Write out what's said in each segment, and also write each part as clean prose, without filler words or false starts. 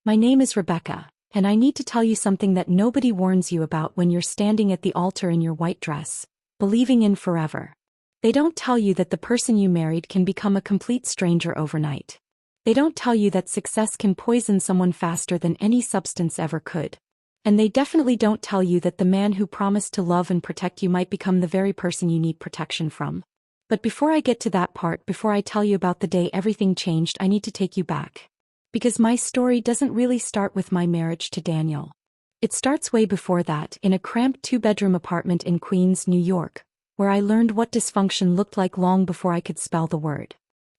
My name is Rebecca, and I need to tell you something that nobody warns you about when you're standing at the altar in your white dress, believing in forever. They don't tell you that the person you married can become a complete stranger overnight. They don't tell you that success can poison someone faster than any substance ever could. And they definitely don't tell you that the man who promised to love and protect you might become the very person you need protection from. But before I get to that part, before I tell you about the day everything changed, I need to take you back. Because my story doesn't really start with my marriage to Daniel. It starts way before that, in a cramped two-bedroom apartment in Queens, New York, where I learned what dysfunction looked like long before I could spell the word.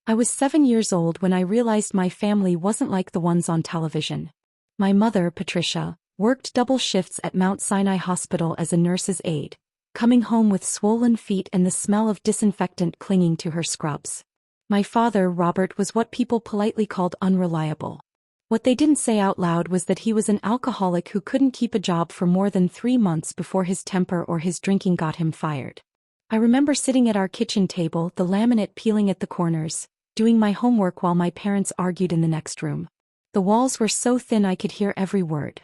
I was 7 years old when I realized my family wasn't like the ones on television. My mother, Patricia, worked double shifts at Mount Sinai Hospital as a nurse's aide, coming home with swollen feet and the smell of disinfectant clinging to her scrubs. My father, Robert, was what people politely called unreliable. What they didn't say out loud was that he was an alcoholic who couldn't keep a job for more than 3 months before his temper or his drinking got him fired. I remember sitting at our kitchen table, the laminate peeling at the corners, doing my homework while my parents argued in the next room. The walls were so thin I could hear every word.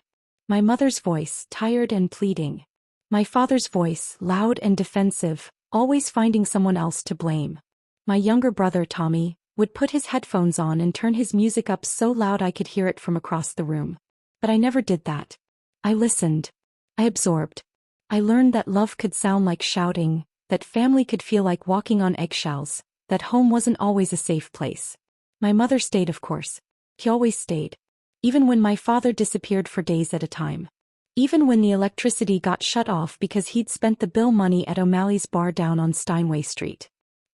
My mother's voice, tired and pleading. My father's voice, loud and defensive, always finding someone else to blame. My younger brother, Tommy, would put his headphones on and turn his music up so loud I could hear it from across the room. But I never did that. I listened. I absorbed. I learned that love could sound like shouting, that family could feel like walking on eggshells, that home wasn't always a safe place. My mother stayed, of course. She always stayed. Even when my father disappeared for days at a time. Even when the electricity got shut off because he'd spent the bill money at O'Malley's bar down on Steinway Street.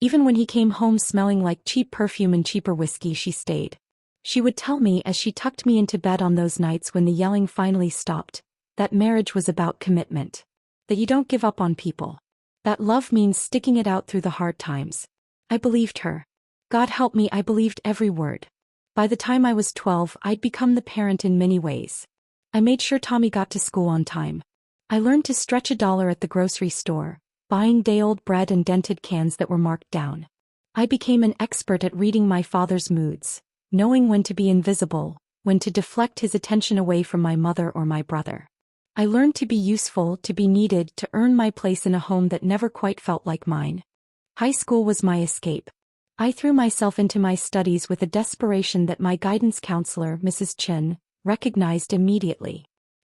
Even when he came home smelling like cheap perfume and cheaper whiskey, she stayed. She would tell me as she tucked me into bed on those nights when the yelling finally stopped, that marriage was about commitment. That you don't give up on people. That love means sticking it out through the hard times. I believed her. God help me, I believed every word. By the time I was 12, I'd become the parent in many ways. I made sure Tommy got to school on time. I learned to stretch $1 at the grocery store, buying day-old bread and dented cans that were marked down. I became an expert at reading my father's moods, knowing when to be invisible, when to deflect his attention away from my mother or my brother. I learned to be useful, to be needed, to earn my place in a home that never quite felt like mine. High school was my escape. I threw myself into my studies with a desperation that my guidance counselor, Mrs. Chin, recognized immediately.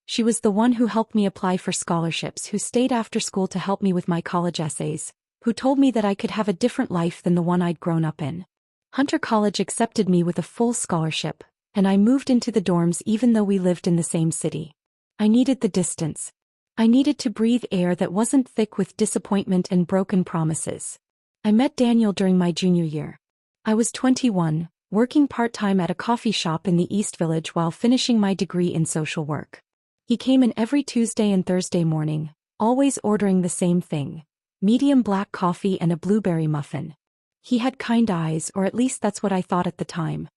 She was the one who helped me apply for scholarships, who stayed after school to help me with my college essays, who told me that I could have a different life than the one I'd grown up in. Hunter College accepted me with a full scholarship, and I moved into the dorms even though we lived in the same city. I needed the distance. I needed to breathe air that wasn't thick with disappointment and broken promises. I met Daniel during my junior year. I was 21, working part-time at a coffee shop in the East Village while finishing my degree in social work. He came in every Tuesday and Thursday morning, always ordering the same thing: medium black coffee and a blueberry muffin. He had kind eyes, or at least that's what I thought at the time.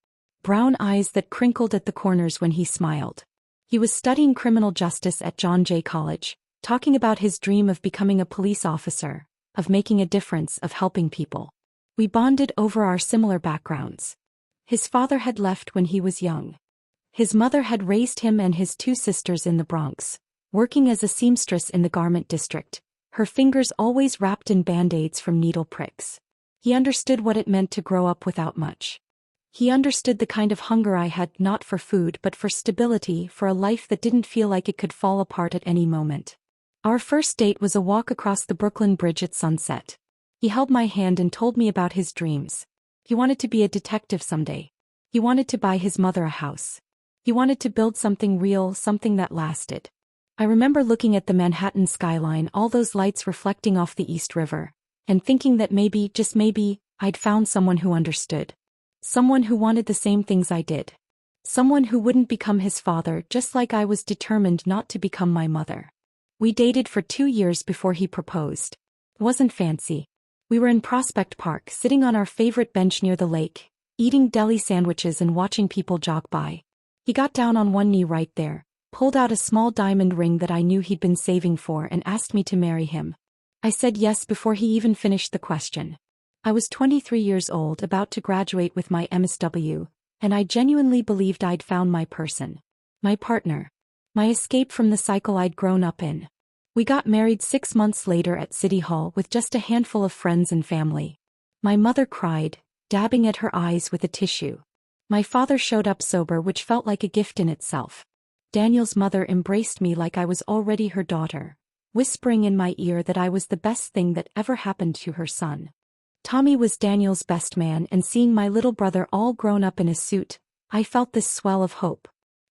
Brown eyes that crinkled at the corners when he smiled. He was studying criminal justice at John Jay College, talking about his dream of becoming a police officer, of making a difference, of helping people. We bonded over our similar backgrounds. His father had left when he was young. His mother had raised him and his 2 sisters in the Bronx, working as a seamstress in the garment district, her fingers always wrapped in band-aids from needle pricks. He understood what it meant to grow up without much. He understood the kind of hunger I had, not for food but for stability, for a life that didn't feel like it could fall apart at any moment. Our first date was a walk across the Brooklyn Bridge at sunset. He held my hand and told me about his dreams. He wanted to be a detective someday. He wanted to buy his mother a house. He wanted to build something real, something that lasted. I remember looking at the Manhattan skyline, all those lights reflecting off the East River, and thinking that maybe, just maybe, I'd found someone who understood. Someone who wanted the same things I did. Someone who wouldn't become his father just like I was determined not to become my mother. We dated for 2 years before he proposed. It wasn't fancy. We were in Prospect Park, sitting on our favorite bench near the lake, eating deli sandwiches and watching people jog by. He got down on one knee right there, pulled out a small diamond ring that I knew he'd been saving for, and asked me to marry him. I said yes before he even finished the question. I was 23 years old, about to graduate with my MSW, and I genuinely believed I'd found my person. My partner. My escape from the cycle I'd grown up in. We got married 6 months later at City Hall with just a handful of friends and family. My mother cried, dabbing at her eyes with a tissue. My father showed up sober, which felt like a gift in itself. Daniel's mother embraced me like I was already her daughter, whispering in my ear that I was the best thing that ever happened to her son. Tommy was Daniel's best man, and seeing my little brother all grown up in a suit, I felt this swell of hope.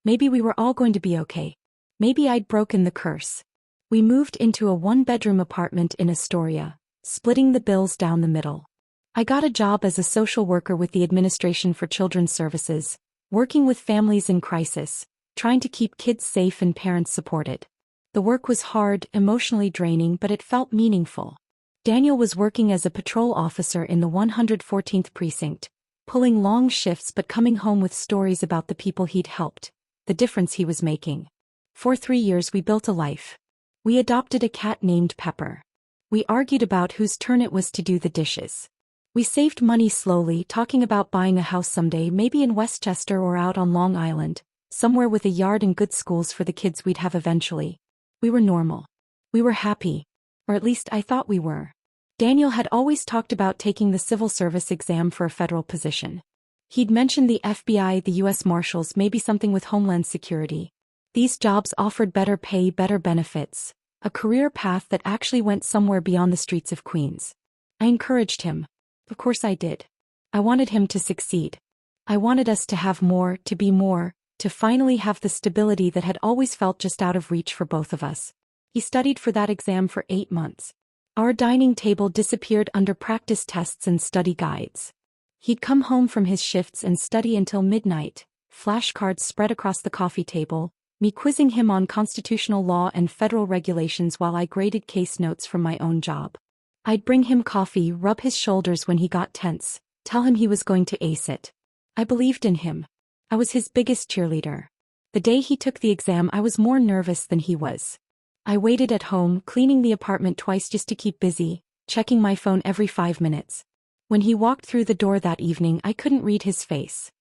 Maybe we were all going to be okay. Maybe I'd broken the curse. We moved into a one-bedroom apartment in Astoria, splitting the bills down the middle. I got a job as a social worker with the Administration for Children's Services, working with families in crisis, trying to keep kids safe and parents supported. The work was hard, emotionally draining, but it felt meaningful. Daniel was working as a patrol officer in the 114th Precinct, pulling long shifts but coming home with stories about the people he'd helped, the difference he was making. For 3 years we built a life. We adopted a cat named Pepper. We argued about whose turn it was to do the dishes. We saved money slowly, talking about buying a house someday, maybe in Westchester or out on Long Island, somewhere with a yard and good schools for the kids we'd have eventually. We were normal. We were happy. Or at least I thought we were. Daniel had always talked about taking the civil service exam for a federal position. He'd mentioned the FBI, the U.S. Marshals, maybe something with Homeland Security. These jobs offered better pay, better benefits, a career path that actually went somewhere beyond the streets of Queens. I encouraged him. Of course I did. I wanted him to succeed. I wanted us to have more, to be more, to finally have the stability that had always felt just out of reach for both of us. He studied for that exam for 8 months. Our dining table disappeared under practice tests and study guides. He'd come home from his shifts and study until midnight, flashcards spread across the coffee table, me quizzing him on constitutional law and federal regulations while I graded case notes from my own job. I'd bring him coffee, rub his shoulders when he got tense, tell him he was going to ace it. I believed in him. I was his biggest cheerleader. The day he took the exam, I was more nervous than he was. I waited at home, cleaning the apartment twice just to keep busy, checking my phone every 5 minutes. When he walked through the door that evening, I couldn't read his face.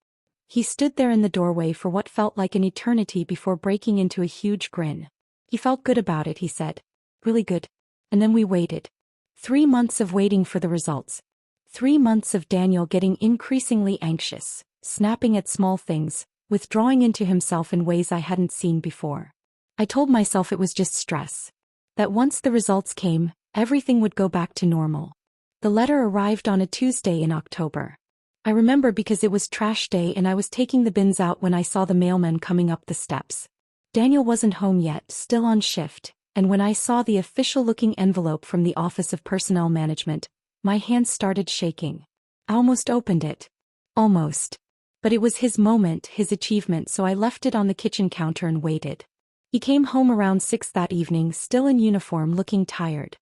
He stood there in the doorway for what felt like an eternity before breaking into a huge grin. He felt good about it, he said. Really good. And then we waited. 3 months of waiting for the results. 3 months of Daniel getting increasingly anxious, snapping at small things, withdrawing into himself in ways I hadn't seen before. I told myself it was just stress. That once the results came, everything would go back to normal. The letter arrived on a Tuesday in October. I remember because it was trash day and I was taking the bins out when I saw the mailman coming up the steps. Daniel wasn't home yet, still on shift, and when I saw the official-looking envelope from the Office of Personnel Management, my hands started shaking. I almost opened it. Almost. But it was his moment, his achievement, so I left it on the kitchen counter and waited. He came home around 6 that evening, still in uniform, looking tired.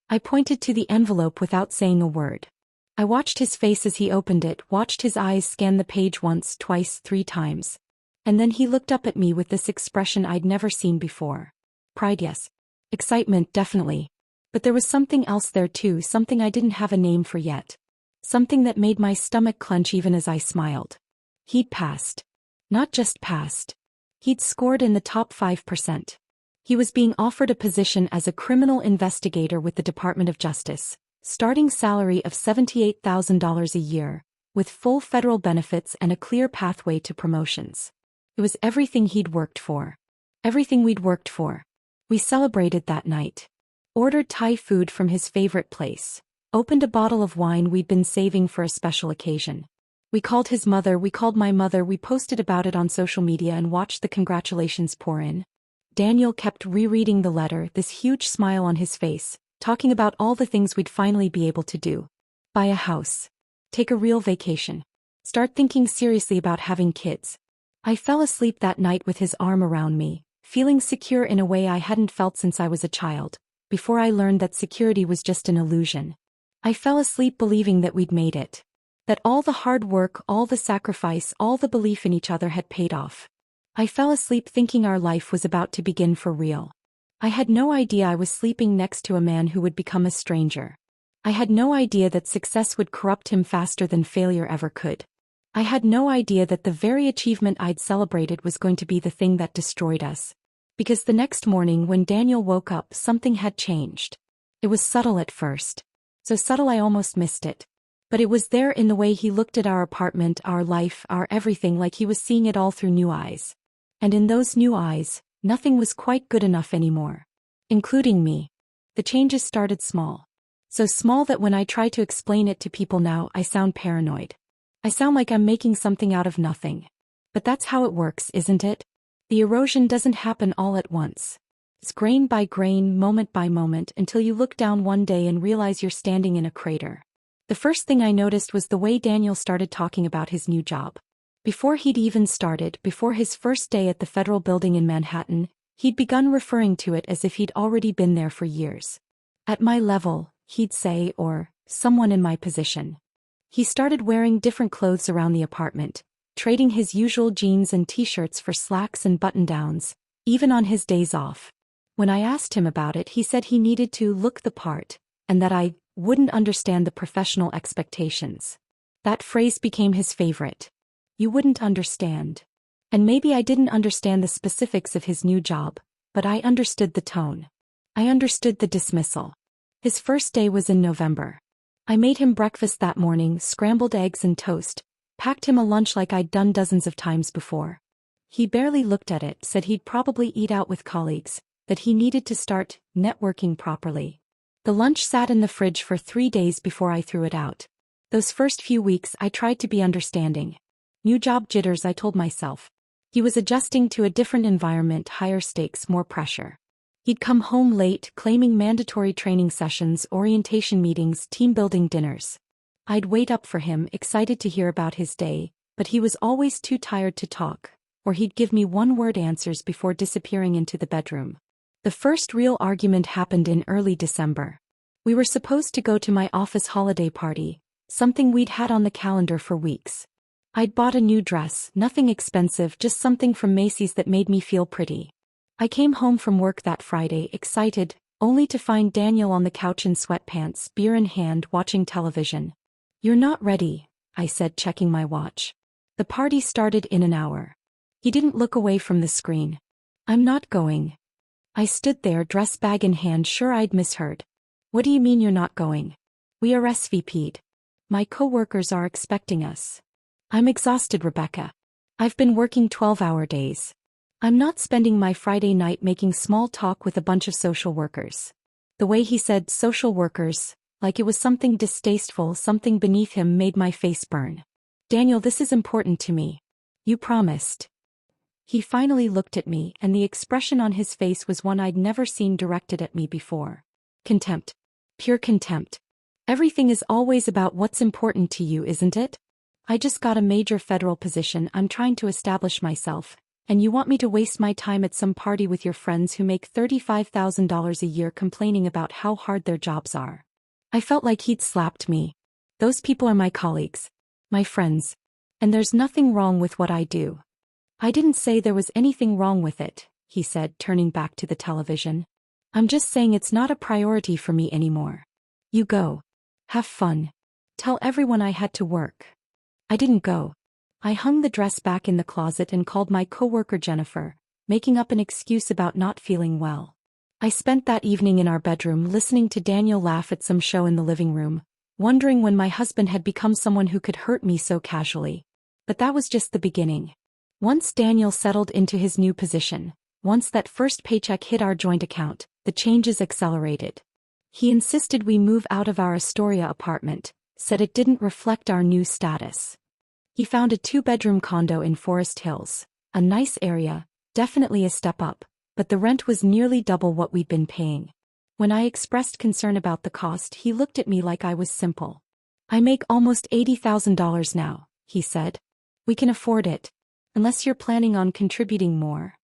I pointed to the envelope without saying a word. I watched his face as he opened it, watched his eyes scan the page once, twice, 3 times. And then he looked up at me with this expression I'd never seen before. Pride, yes. Excitement, definitely. But there was something else there too, something I didn't have a name for yet. Something that made my stomach clench even as I smiled. He'd passed. Not just passed. He'd scored in the top 5%. He was being offered a position as a criminal investigator with the Department of Justice, starting salary of $78,000 a year, with full federal benefits and a clear pathway to promotions. It was everything he'd worked for. Everything we'd worked for. We celebrated that night. Ordered Thai food from his favorite place. Opened a bottle of wine we'd been saving for a special occasion. We called his mother, we called my mother, we posted about it on social media and watched the congratulations pour in. Daniel kept rereading the letter, this huge smile on his face, talking about all the things we'd finally be able to do. Buy a house. Take a real vacation. Start thinking seriously about having kids. I fell asleep that night with his arm around me, feeling secure in a way I hadn't felt since I was a child, before I learned that security was just an illusion. I fell asleep believing that we'd made it. That all the hard work, all the sacrifice, all the belief in each other had paid off. I fell asleep thinking our life was about to begin for real. I had no idea I was sleeping next to a man who would become a stranger. I had no idea that success would corrupt him faster than failure ever could. I had no idea that the very achievement I'd celebrated was going to be the thing that destroyed us. Because the next morning when Daniel woke up, something had changed. It was subtle at first. So subtle I almost missed it. But it was there in the way he looked at our apartment, our life, our everything, like he was seeing it all through new eyes. And in those new eyes, nothing was quite good enough anymore. Including me. The changes started small. So small that when I try to explain it to people now, I sound paranoid. I sound like I'm making something out of nothing. But that's how it works, isn't it? The erosion doesn't happen all at once. It's grain by grain, moment by moment, until you look down one day and realize you're standing in a crater. The first thing I noticed was the way Daniel started talking about his new job. Before he'd even started, before his first day at the federal building in Manhattan, he'd begun referring to it as if he'd already been there for years. At my level, he'd say, or someone in my position. He started wearing different clothes around the apartment, trading his usual jeans and t-shirts for slacks and button-downs, even on his days off. When I asked him about it, he said he needed to look the part, and that I wouldn't understand the professional expectations. That phrase became his favorite. You wouldn't understand. And maybe I didn't understand the specifics of his new job, but I understood the tone. I understood the dismissal. His first day was in November. I made him breakfast that morning, scrambled eggs and toast, packed him a lunch like I'd done dozens of times before. He barely looked at it, said he'd probably eat out with colleagues, that he needed to start networking properly. The lunch sat in the fridge for 3 days before I threw it out. Those first few weeks I tried to be understanding. New job jitters, I told myself. He was adjusting to a different environment, higher stakes, more pressure. He'd come home late, claiming mandatory training sessions, orientation meetings, team-building dinners. I'd wait up for him, excited to hear about his day, but he was always too tired to talk, or he'd give me one-word answers before disappearing into the bedroom. The first real argument happened in early December. We were supposed to go to my office holiday party, something we'd had on the calendar for weeks. I'd bought a new dress, nothing expensive, just something from Macy's that made me feel pretty. I came home from work that Friday, excited, only to find Daniel on the couch in sweatpants, beer in hand, watching television. "You're not ready," I said, checking my watch. The party started in an hour. He didn't look away from the screen. "I'm not going." I stood there, dress bag in hand, sure I'd misheard. "What do you mean you're not going?" "We are SVP'd. My co-workers are expecting us." "I'm exhausted, Rebecca. I've been working 12-hour days. I'm not spending my Friday night making small talk with a bunch of social workers." The way he said social workers, like it was something distasteful, something beneath him, made my face burn. "Daniel, this is important to me. You promised." He finally looked at me, and the expression on his face was one I'd never seen directed at me before. Contempt. Pure contempt. "Everything is always about what's important to you, isn't it? I just got a major federal position, I'm trying to establish myself, and you want me to waste my time at some party with your friends who make $35,000 a year complaining about how hard their jobs are." I felt like he'd slapped me. "Those people are my colleagues. My friends. And there's nothing wrong with what I do." "I didn't say there was anything wrong with it," he said, turning back to the television. "I'm just saying it's not a priority for me anymore. You go. Have fun. Tell everyone I had to work." I didn't go. I hung the dress back in the closet and called my coworker Jennifer, making up an excuse about not feeling well. I spent that evening in our bedroom listening to Daniel laugh at some show in the living room, wondering when my husband had become someone who could hurt me so casually. But that was just the beginning. Once Daniel settled into his new position, once that first paycheck hit our joint account, the changes accelerated. He insisted we move out of our Astoria apartment, said it didn't reflect our new status. He found a 2-bedroom condo in Forest Hills, a nice area, definitely a step up, but the rent was nearly double what we'd been paying. When I expressed concern about the cost, he looked at me like I was simple. "I make almost $80,000 now," he said. "We can afford it. Unless you're planning on contributing more."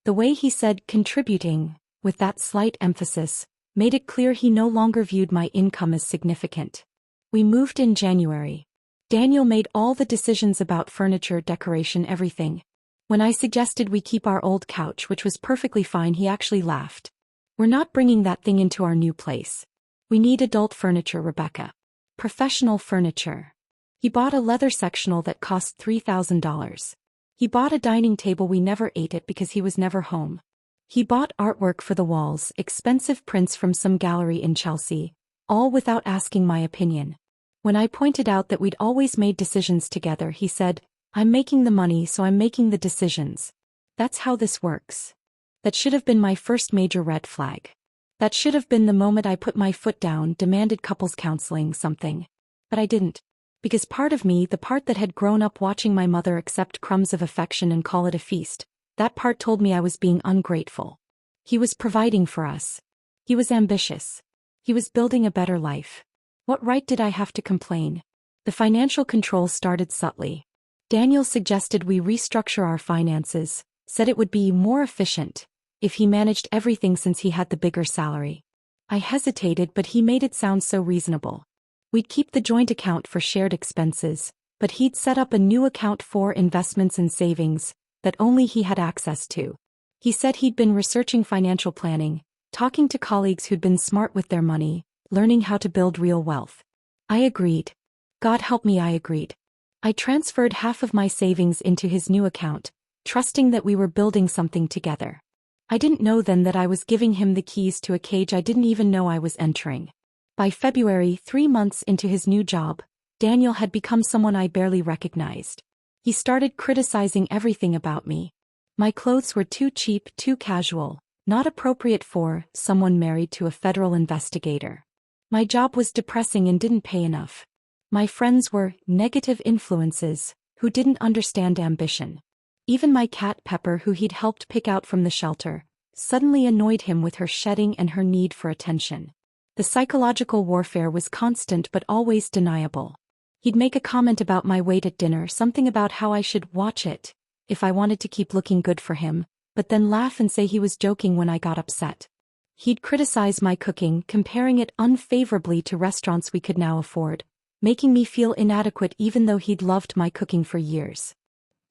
The way he said contributing, with that slight emphasis, made it clear he no longer viewed my income as significant. We moved in January. Daniel made all the decisions about furniture, decoration, everything. When I suggested we keep our old couch, which was perfectly fine, he actually laughed. "We're not bringing that thing into our new place. We need adult furniture, Rebecca. Professional furniture." He bought a leather sectional that cost $3,000. He bought a dining table we never ate at because he was never home. He bought artwork for the walls, expensive prints from some gallery in Chelsea, all without asking my opinion. When I pointed out that we'd always made decisions together, he said, "I'm making the money, so I'm making the decisions. That's how this works." That should have been my first major red flag. That should have been the moment I put my foot down, demanded couples counseling, something. But I didn't. Because part of me, the part that had grown up watching my mother accept crumbs of affection and call it a feast, that part told me I was being ungrateful. He was providing for us. He was ambitious. He was building a better life. What right did I have to complain? The financial control started subtly. Daniel suggested we restructure our finances, said it would be more efficient if he managed everything since he had the bigger salary. I hesitated, but he made it sound so reasonable. We'd keep the joint account for shared expenses, but he'd set up a new account for investments and savings that only he had access to. He said he'd been researching financial planning, talking to colleagues who'd been smart with their money, learning how to build real wealth. I agreed. God help me, I agreed. I transferred half of my savings into his new account, trusting that we were building something together. I didn't know then that I was giving him the keys to a cage I didn't even know I was entering. By February, 3 months into his new job, Daniel had become someone I barely recognized. He started criticizing everything about me. My clothes were too cheap, too casual, not appropriate for someone married to a federal investigator. My job was depressing and didn't pay enough. My friends were negative influences who didn't understand ambition. Even my cat Pepper, who he'd helped pick out from the shelter, suddenly annoyed him with her shedding and her need for attention. The psychological warfare was constant but always deniable. He'd make a comment about my weight at dinner, something about how I should watch it if I wanted to keep looking good for him, but then laugh and say he was joking when I got upset. He'd criticize my cooking, comparing it unfavorably to restaurants we could now afford, making me feel inadequate even though he'd loved my cooking for years.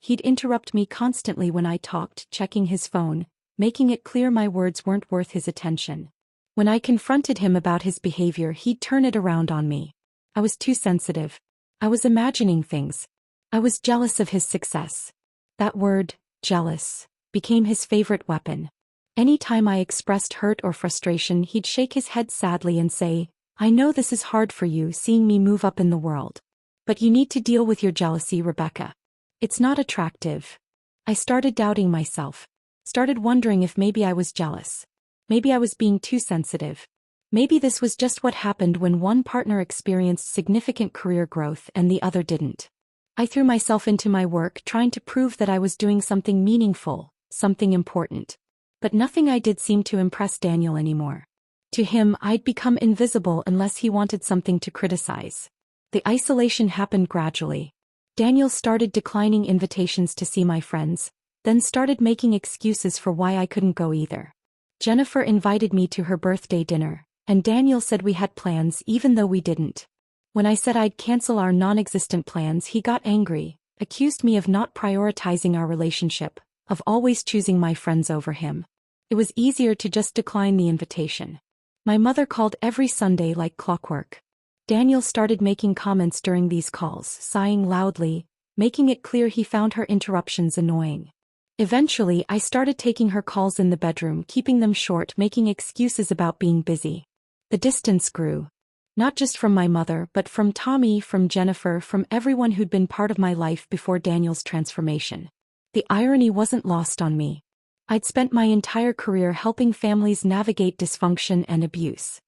He'd interrupt me constantly when I talked, checking his phone, making it clear my words weren't worth his attention. When I confronted him about his behavior, he'd turn it around on me. I was too sensitive. I was imagining things. I was jealous of his success. That word, jealous, became his favorite weapon. Any time I expressed hurt or frustration, he'd shake his head sadly and say, "I know this is hard for you, seeing me move up in the world. But you need to deal with your jealousy, Rebecca. It's not attractive." I started doubting myself. Started wondering if maybe I was jealous. Maybe I was being too sensitive. Maybe this was just what happened when one partner experienced significant career growth and the other didn't. I threw myself into my work, trying to prove that I was doing something meaningful, something important. But nothing I did seemed to impress Daniel anymore. To him, I'd become invisible unless he wanted something to criticize. The isolation happened gradually. Daniel started declining invitations to see my friends, then started making excuses for why I couldn't go either. Jennifer invited me to her birthday dinner, and Daniel said we had plans even though we didn't. When I said I'd cancel our non-existent plans, he got angry, accused me of not prioritizing our relationship, of always choosing my friends over him. It was easier to just decline the invitation. My mother called every Sunday like clockwork. Daniel started making comments during these calls, sighing loudly, making it clear he found her interruptions annoying. Eventually, I started taking her calls in the bedroom, keeping them short, making excuses about being busy. The distance grew. Not just from my mother, but from Tommy, from Jennifer, from everyone who'd been part of my life before Daniel's transformation. The irony wasn't lost on me. I'd spent my entire career helping families navigate dysfunction and abuse.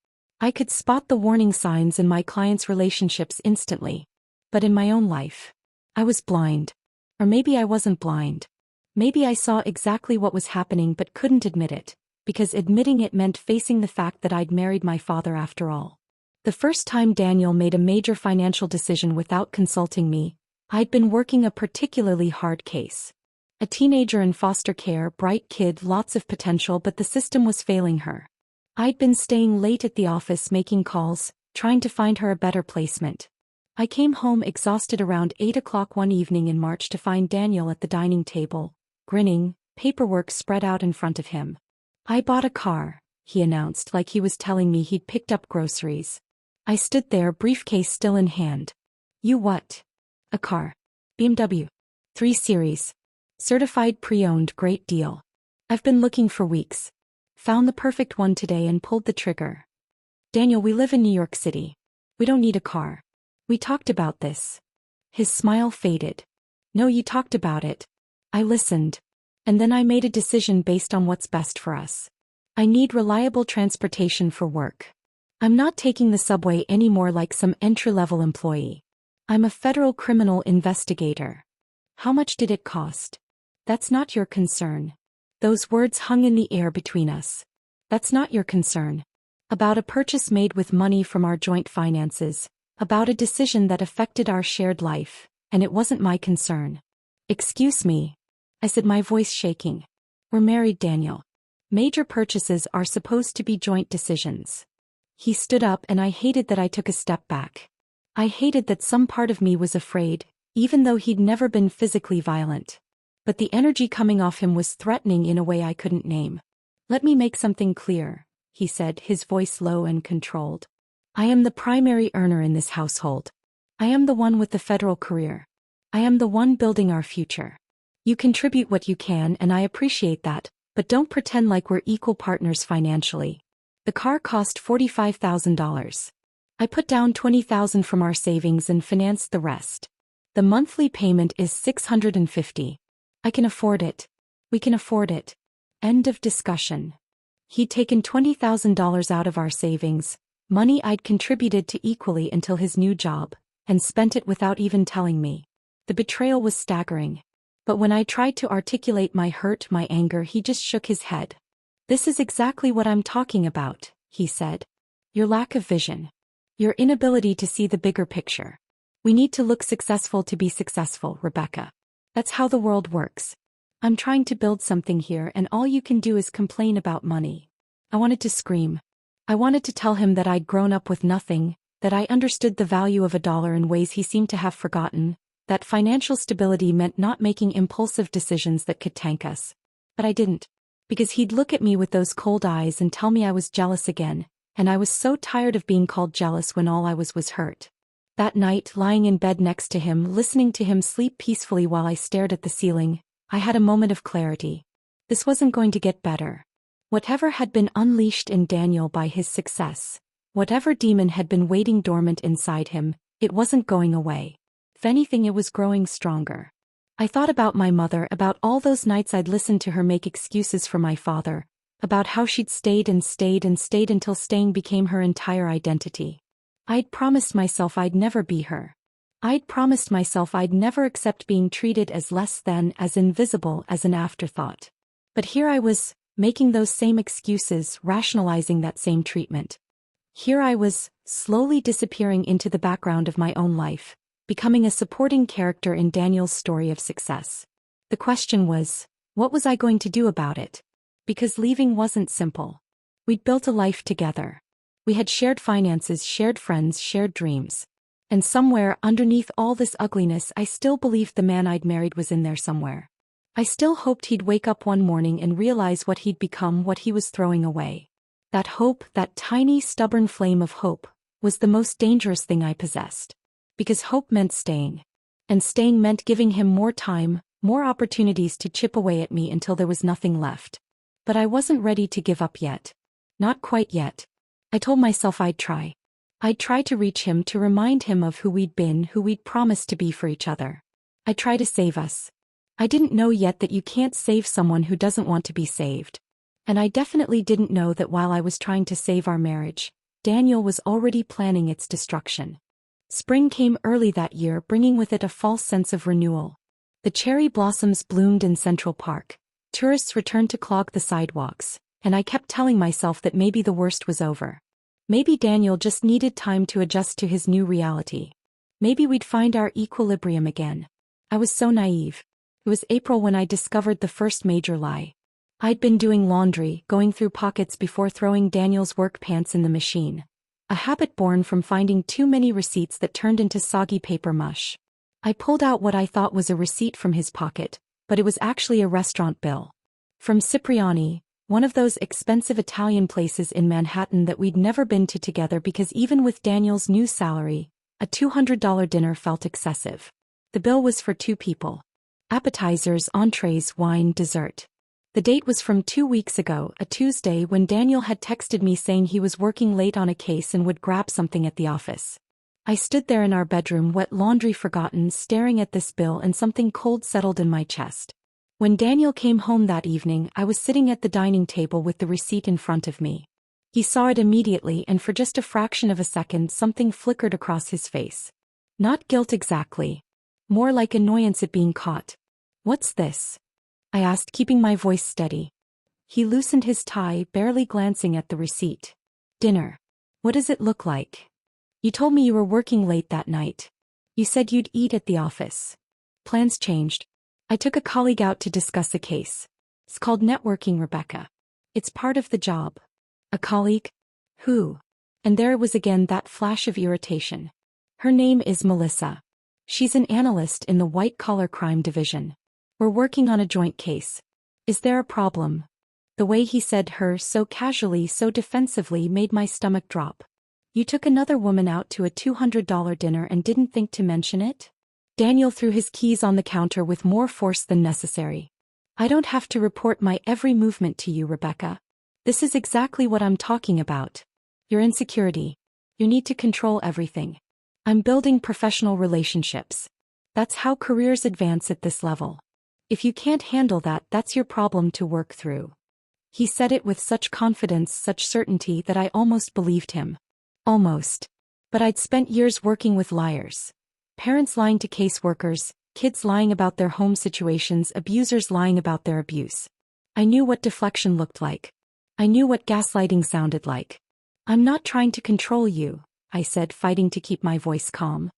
I could spot the warning signs in my clients' relationships instantly. But in my own life, I was blind. Or maybe I wasn't blind. Maybe I saw exactly what was happening but couldn't admit it, because admitting it meant facing the fact that I'd married my father after all. The first time Daniel made a major financial decision without consulting me, I'd been working a particularly hard case. A teenager in foster care, bright kid, lots of potential, but the system was failing her. I'd been staying late at the office making calls, trying to find her a better placement. I came home exhausted around 8 o'clock one evening in March to find Daniel at the dining table, grinning, paperwork spread out in front of him. "I bought a car," he announced like he was telling me he'd picked up groceries. I stood there, briefcase still in hand. "You what?" A car. BMW. 3 Series. Certified pre-owned, great deal. I've been looking for weeks. Found the perfect one today and pulled the trigger. Daniel, we live in New York City. We don't need a car. We talked about this. His smile faded. No, you talked about it. I listened. And then I made a decision based on what's best for us. I need reliable transportation for work. I'm not taking the subway anymore like some entry-level employee. I'm a federal criminal investigator. How much did it cost? That's not your concern. Those words hung in the air between us. That's not your concern. About a purchase made with money from our joint finances, about a decision that affected our shared life, and it wasn't my concern. Excuse me, I said, my voice shaking. We're married, Daniel. Major purchases are supposed to be joint decisions. He stood up and I hated that I took a step back. I hated that some part of me was afraid, even though he'd never been physically violent. But the energy coming off him was threatening in a way I couldn't name. Let me make something clear, he said, his voice low and controlled. I am the primary earner in this household. I am the one with the federal career. I am the one building our future. You contribute what you can and I appreciate that, but don't pretend like we're equal partners financially. The car cost $45,000. I put down $20,000 from our savings and financed the rest. The monthly payment is $650. I can afford it. We can afford it. End of discussion. He'd taken $20,000 out of our savings, money I'd contributed to equally until his new job, and spent it without even telling me. The betrayal was staggering. But when I tried to articulate my hurt, my anger, he just shook his head. This is exactly what I'm talking about, he said. Your lack of vision. Your inability to see the bigger picture. We need to look successful to be successful, Rebecca. That's how the world works. I'm trying to build something here and all you can do is complain about money. I wanted to scream. I wanted to tell him that I'd grown up with nothing, that I understood the value of $1 in ways he seemed to have forgotten, that financial stability meant not making impulsive decisions that could tank us. But I didn't. Because he'd look at me with those cold eyes and tell me I was jealous again, and I was so tired of being called jealous when all I was hurt. That night, lying in bed next to him, listening to him sleep peacefully while I stared at the ceiling, I had a moment of clarity. This wasn't going to get better. Whatever had been unleashed in Daniel by his success, whatever demon had been waiting dormant inside him, it wasn't going away. If anything, it was growing stronger. I thought about my mother, about all those nights I'd listened to her make excuses for my father, about how she'd stayed and stayed and stayed until staying became her entire identity. I'd promised myself I'd never be her. I'd promised myself I'd never accept being treated as less than, as invisible, as an afterthought. But here I was, making those same excuses, rationalizing that same treatment. Here I was, slowly disappearing into the background of my own life, becoming a supporting character in Daniel's story of success. The question was, what was I going to do about it? Because leaving wasn't simple. We'd built a life together. We had shared finances, shared friends, shared dreams. And somewhere underneath all this ugliness, I still believed the man I'd married was in there somewhere. I still hoped he'd wake up one morning and realize what he'd become, what he was throwing away. That hope, that tiny, stubborn flame of hope, was the most dangerous thing I possessed. Because hope meant staying. And staying meant giving him more time, more opportunities to chip away at me until there was nothing left. But I wasn't ready to give up yet. Not quite yet. I told myself I'd try. I'd try to reach him, to remind him of who we'd been, who we'd promised to be for each other. I'd try to save us. I didn't know yet that you can't save someone who doesn't want to be saved. And I definitely didn't know that while I was trying to save our marriage, Daniel was already planning its destruction. Spring came early that year, bringing with it a false sense of renewal. The cherry blossoms bloomed in Central Park. Tourists returned to clog the sidewalks, and I kept telling myself that maybe the worst was over. Maybe Daniel just needed time to adjust to his new reality. Maybe we'd find our equilibrium again. I was so naive. It was April when I discovered the first major lie. I'd been doing laundry, going through pockets before throwing Daniel's work pants in the machine. A habit born from finding too many receipts that turned into soggy paper mush. I pulled out what I thought was a receipt from his pocket, but it was actually a restaurant bill. From Cipriani, one of those expensive Italian places in Manhattan that we'd never been to together because even with Daniel's new salary, a $200 dinner felt excessive. The bill was for 2 people. Appetizers, entrees, wine, dessert. The date was from 2 weeks ago, a Tuesday, when Daniel had texted me saying he was working late on a case and would grab something at the office. I stood there in our bedroom, wet laundry forgotten, staring at this bill, and something cold settled in my chest. When Daniel came home that evening, I was sitting at the dining table with the receipt in front of me. He saw it immediately, and for just a fraction of a second something flickered across his face. Not guilt exactly. More like annoyance at being caught. "What's this?" I asked, keeping my voice steady. He loosened his tie, barely glancing at the receipt. "Dinner. What does it look like? You told me you were working late that night. You said you'd eat at the office. Plans changed. I took a colleague out to discuss a case. It's called networking, Rebecca. It's part of the job." "A colleague? Who?" And there it was again, that flash of irritation. "Her name is Melissa. She's an analyst in the white-collar crime division. We're working on a joint case. Is there a problem?" The way he said her, so casually, so defensively, made my stomach drop. "You took another woman out to a $200 dinner and didn't think to mention it?" Daniel threw his keys on the counter with more force than necessary. "I don't have to report my every movement to you, Rebecca. This is exactly what I'm talking about. Your insecurity. Your need to control everything. I'm building professional relationships. That's how careers advance at this level. If you can't handle that, that's your problem to work through." He said it with such confidence, such certainty, that I almost believed him. Almost. But I'd spent years working with liars. Parents lying to caseworkers, kids lying about their home situations, abusers lying about their abuse. I knew what deflection looked like. I knew what gaslighting sounded like. "I'm not trying to control you," I said, fighting to keep my voice calm.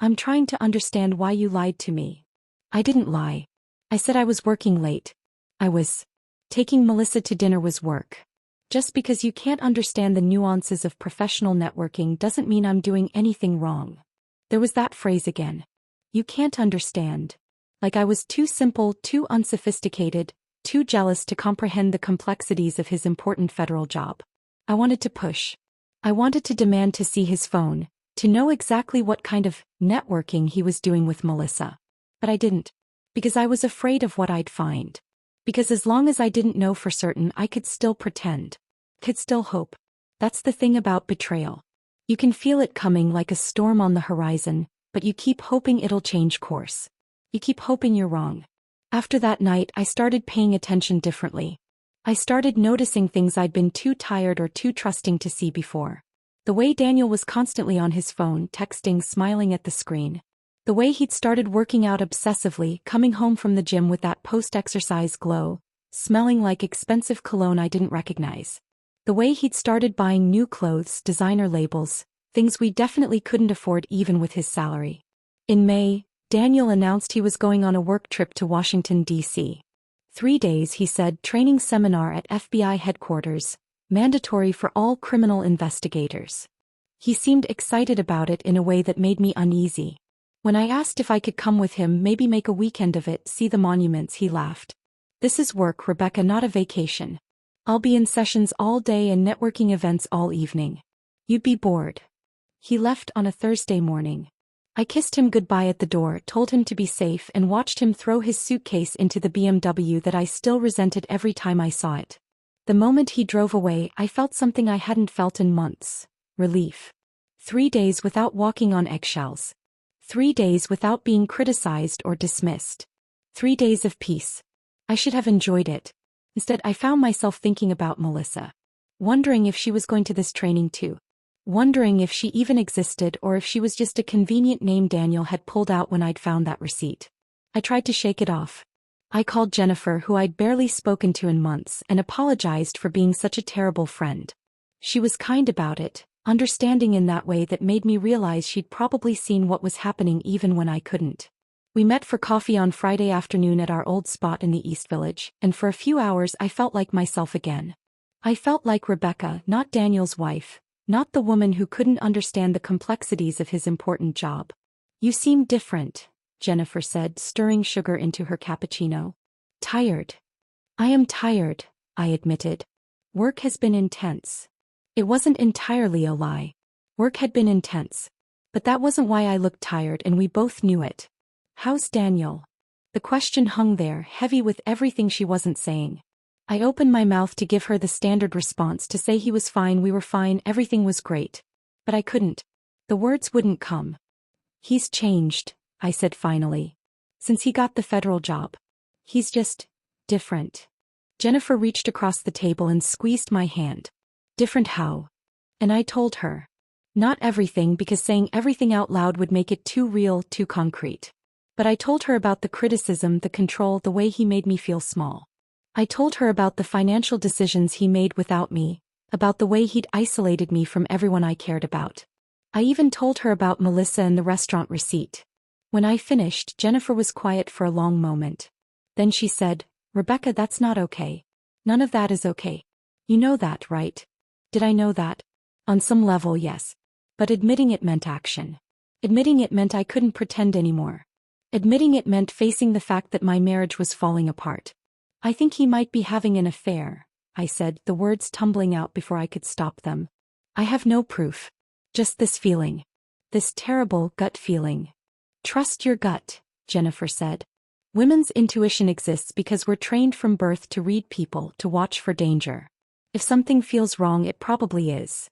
"I'm trying to understand why you lied to me." "I didn't lie. I said I was working late. Taking Melissa to dinner was work. Just because you can't understand the nuances of professional networking doesn't mean I'm doing anything wrong." There was that phrase again. "You can't understand." Like I was too simple, too unsophisticated, too jealous to comprehend the complexities of his important federal job. I wanted to push. I wanted to demand to see his phone, to know exactly what kind of networking he was doing with Melissa. But I didn't. Because I was afraid of what I'd find. Because as long as I didn't know for certain, I could still pretend. Could still hope. That's the thing about betrayal. You can feel it coming like a storm on the horizon, but you keep hoping it'll change course. You keep hoping you're wrong. After that night, I started paying attention differently. I started noticing things I'd been too tired or too trusting to see before. The way Daniel was constantly on his phone, texting, smiling at the screen. The way he'd started working out obsessively, coming home from the gym with that post-exercise glow, smelling like expensive cologne I didn't recognize. The way he'd started buying new clothes, designer labels, things we definitely couldn't afford even with his salary. In May, Daniel announced he was going on a work trip to Washington, D.C. 3 days, he said, training seminar at FBI headquarters, mandatory for all criminal investigators. He seemed excited about it in a way that made me uneasy. When I asked if I could come with him, maybe make a weekend of it, see the monuments, he laughed. "This is work, Rebecca, not a vacation. I'll be in sessions all day and networking events all evening. You'd be bored." He left on a Thursday morning. I kissed him goodbye at the door, told him to be safe, and watched him throw his suitcase into the BMW that I still resented every time I saw it. The moment he drove away, I felt something I hadn't felt in months. Relief. 3 days without walking on eggshells. 3 days without being criticized or dismissed. 3 days of peace. I should have enjoyed it. Instead, I found myself thinking about Melissa. Wondering if she was going to this training too. Wondering if she even existed or if she was just a convenient name Daniel had pulled out when I'd found that receipt. I tried to shake it off. I called Jennifer, who I'd barely spoken to in months, and apologized for being such a terrible friend. She was kind about it, understanding in that way that made me realize she'd probably seen what was happening even when I couldn't. We met for coffee on Friday afternoon at our old spot in the East Village, and for a few hours I felt like myself again. I felt like Rebecca, not Daniel's wife. Not the woman who couldn't understand the complexities of his important job. "You seem different," Jennifer said, stirring sugar into her cappuccino. "Tired." "I am tired," I admitted. "Work has been intense." It wasn't entirely a lie. Work had been intense. But that wasn't why I looked tired, and we both knew it. How's Daniel? The question hung there, heavy with everything she wasn't saying. I opened my mouth to give her the standard response, to say he was fine, we were fine, everything was great. But I couldn't. The words wouldn't come. He's changed, I said finally. Since he got the federal job. He's just different. Jennifer reached across the table and squeezed my hand. Different how? And I told her. Not everything, because saying everything out loud would make it too real, too concrete. But I told her about the criticism, the control, the way he made me feel small. I told her about the financial decisions he made without me, about the way he'd isolated me from everyone I cared about. I even told her about Melissa and the restaurant receipt. When I finished, Jennifer was quiet for a long moment. Then she said, "Rebecca, that's not okay. None of that is okay. You know that, right?" Did I know that? On some level, yes. But admitting it meant action. Admitting it meant I couldn't pretend anymore. Admitting it meant facing the fact that my marriage was falling apart. "I think he might be having an affair," I said, the words tumbling out before I could stop them. "I have no proof. Just this feeling. This terrible gut feeling." "Trust your gut," Jennifer said. "Women's intuition exists because we're trained from birth to read people, to watch for danger. If something feels wrong, it probably is."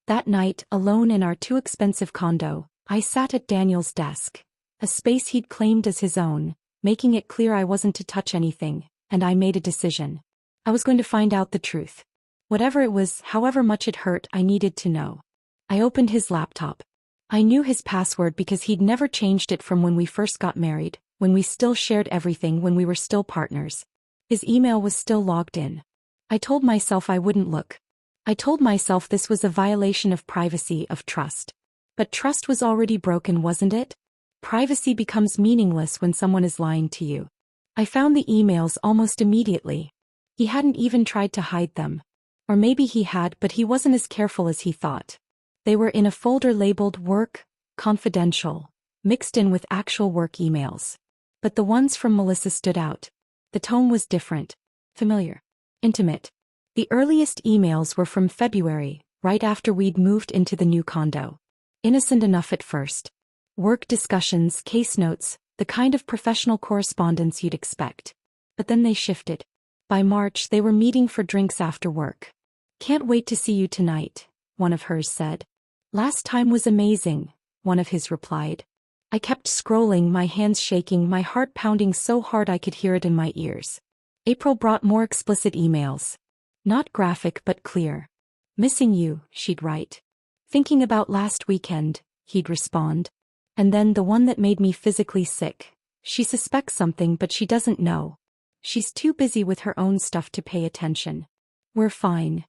That night, alone in our too expensive condo, I sat at Daniel's desk, a space he'd claimed as his own, making it clear I wasn't to touch anything, and I made a decision. I was going to find out the truth. Whatever it was, however much it hurt, I needed to know. I opened his laptop. I knew his password because he'd never changed it from when we first got married, when we still shared everything, when we were still partners. His email was still logged in. I told myself I wouldn't look. I told myself this was a violation of privacy, of trust. But trust was already broken, wasn't it? Privacy becomes meaningless when someone is lying to you. I found the emails almost immediately. He hadn't even tried to hide them. Or maybe he had, but he wasn't as careful as he thought. They were in a folder labeled Work, Confidential, mixed in with actual work emails. But the ones from Melissa stood out. The tone was different. Familiar. Intimate. The earliest emails were from February, right after we'd moved into the new condo. Innocent enough at first. Work discussions, case notes, the kind of professional correspondence you'd expect. But then they shifted. By March, they were meeting for drinks after work. "Can't wait to see you tonight," one of hers said. "Last time was amazing," one of his replied. I kept scrolling, my hands shaking, my heart pounding so hard I could hear it in my ears. April brought more explicit emails. Not graphic but clear. "Missing you," she'd write. "Thinking about last weekend," he'd respond. And then the one that made me physically sick. "She suspects something but she doesn't know. She's too busy with her own stuff to pay attention. We're fine."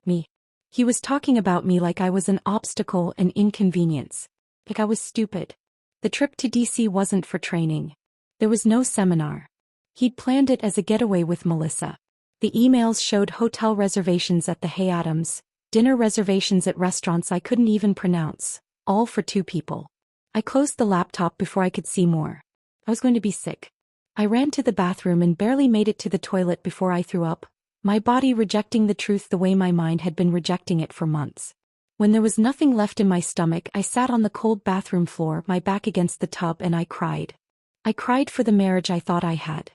Me. He was talking about me like I was an obstacle, an inconvenience. Like I was stupid. The trip to DC wasn't for training. There was no seminar. He'd planned it as a getaway with Melissa. The emails showed hotel reservations at the Hay Adams, dinner reservations at restaurants I couldn't even pronounce, all for 2 people. I closed the laptop before I could see more. I was going to be sick. I ran to the bathroom and barely made it to the toilet before I threw up, my body rejecting the truth the way my mind had been rejecting it for months. When there was nothing left in my stomach, I sat on the cold bathroom floor, my back against the tub, and I cried. I cried for the marriage I thought I had.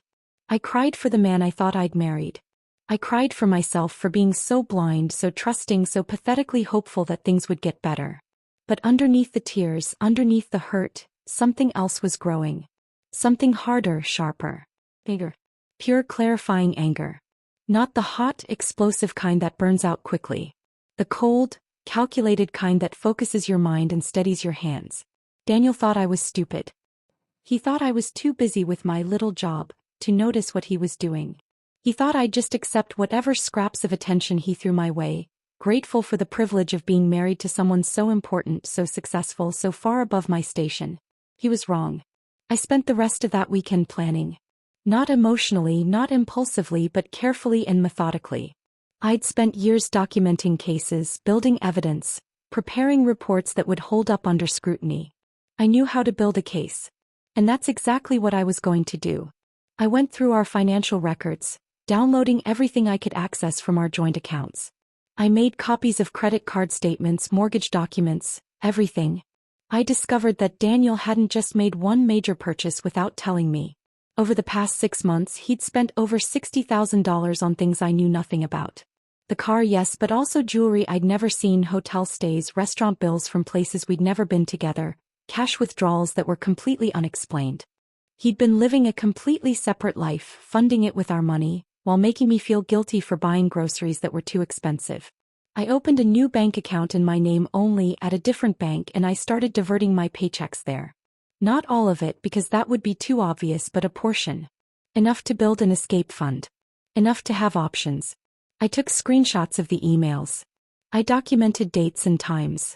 I cried for the man I thought I'd married. I cried for myself for being so blind, so trusting, so pathetically hopeful that things would get better. But underneath the tears, underneath the hurt, something else was growing. Something harder, sharper, bigger. Pure clarifying anger. Not the hot, explosive kind that burns out quickly. The cold, calculated kind that focuses your mind and steadies your hands. Daniel thought I was stupid. He thought I was too busy with my little job to notice what he was doing. He thought I'd just accept whatever scraps of attention he threw my way, grateful for the privilege of being married to someone so important, so successful, so far above my station. He was wrong. I spent the rest of that weekend planning. Not emotionally, not impulsively, but carefully and methodically. I'd spent years documenting cases, building evidence, preparing reports that would hold up under scrutiny. I knew how to build a case. And that's exactly what I was going to do. I went through our financial records, downloading everything I could access from our joint accounts. I made copies of credit card statements, mortgage documents, everything. I discovered that Daniel hadn't just made one major purchase without telling me. Over the past 6 months, he'd spent over $60,000 on things I knew nothing about. The car, yes, but also jewelry I'd never seen, hotel stays, restaurant bills from places we'd never been together, cash withdrawals that were completely unexplained. He'd been living a completely separate life, funding it with our money, while making me feel guilty for buying groceries that were too expensive. I opened a new bank account in my name only at a different bank, and I started diverting my paychecks there. Not all of it, because that would be too obvious, but a portion. Enough to build an escape fund. Enough to have options. I took screenshots of the emails. I documented dates and times.